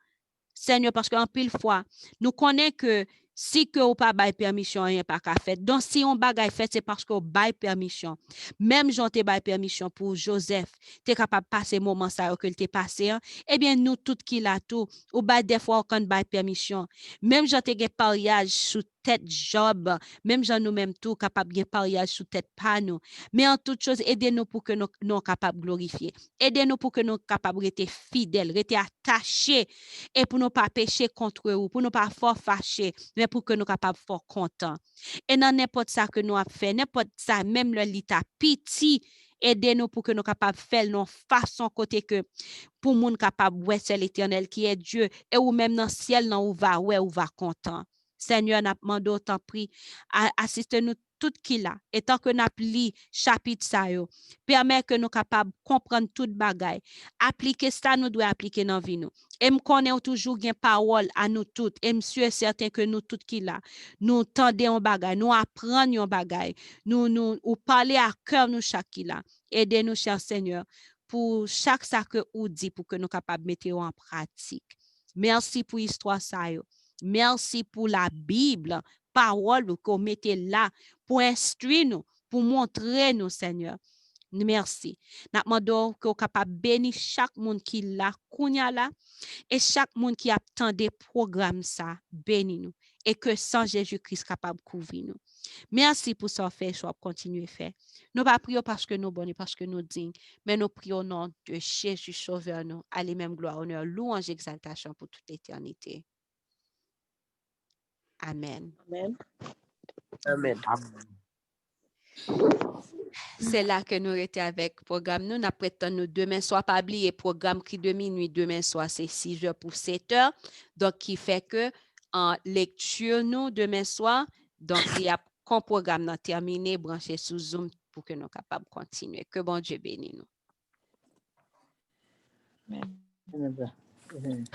A: Seigneur, parce qu'en pile fois, nous connaissons que si que ou pas bail permission, rien pas qu'à faire. Donc, si on bagaille fait, c'est parce qu'on bail permission. Même j'en te bail permission pour Joseph, tu es capable de passer moment ça que t'es passé. Eh bien, nous, tout qui l'a tout, ou bail des fois, on bail permission. Même j'en te pariage sous tête Job, même j'en nous-mêmes tout capable de pariage sous tête pas nous. Mais en toute chose, aidez-nous pour que nous capables de glorifier. Aidez-nous pour que nous capables de rester fidèles, rester attachés et pour ne pas pécher contre vous, pour ne pas fort fâcher, mais pour que nous capables fort contents. Et dans n'importe ça que nous avons fait, n'importe ça, même le lita pitié, aidez-nous pour que nous capables de faire nos façon côté que pour nous capable ouais c'est l'Éternel qui est Dieu et ou même dans le ciel non ou va ouais ou va content. Seigneur, n'a demandé autant prix, assiste-nous tout qui là. Et tant que nous li chapitre ça yo, permet que nous capables comprendre toute bagaille. Appliquer ça nous doit appliquer dans vie nous. Et me connaît toujours gain parole à nous toutes. Et monsieur certain que nous toutes qui là, nous tendons un bagaille, nous apprenons un bagaille, nous ou parler à cœur nous chaque qui là. Aidez-nous cher Seigneur pour chaque ça que ou dit pour que nous capables mettre en pratique. Merci pour l'histoire ça yo. Merci pour la Bible, parole qu'on mettait là pour instruire nous, pour montrer nous, Seigneur. Merci. Nous demandons que vous capable bénir chaque monde qui l'a, kounya là, et chaque monde qui attend des programmes ça, bénis nous. Et que sans Jésus-Christ capable de couvrir nous. Merci pour ça fait, soit continuer à faire. Nous pas prions parce que nous bons, parce que nous dignes, mais nous prions au nom de Jésus Sauveur nous, à lui-même gloire, honneur, louange, exaltation pour toute l'éternité. Amen.
D: Amen. Amen.
A: C'est là que nous étions avec le programme. Nous n'apprêtons nous demain soir, pas oublier programme qui de minuit, demain soir, c'est 6h pour 7h. Donc, qui fait que en lecture, nous, demain soir, donc, il y a un programme terminé, branché sous Zoom pour que nous soyons capables de continuer. Que bon Dieu bénisse nous.
D: Amen.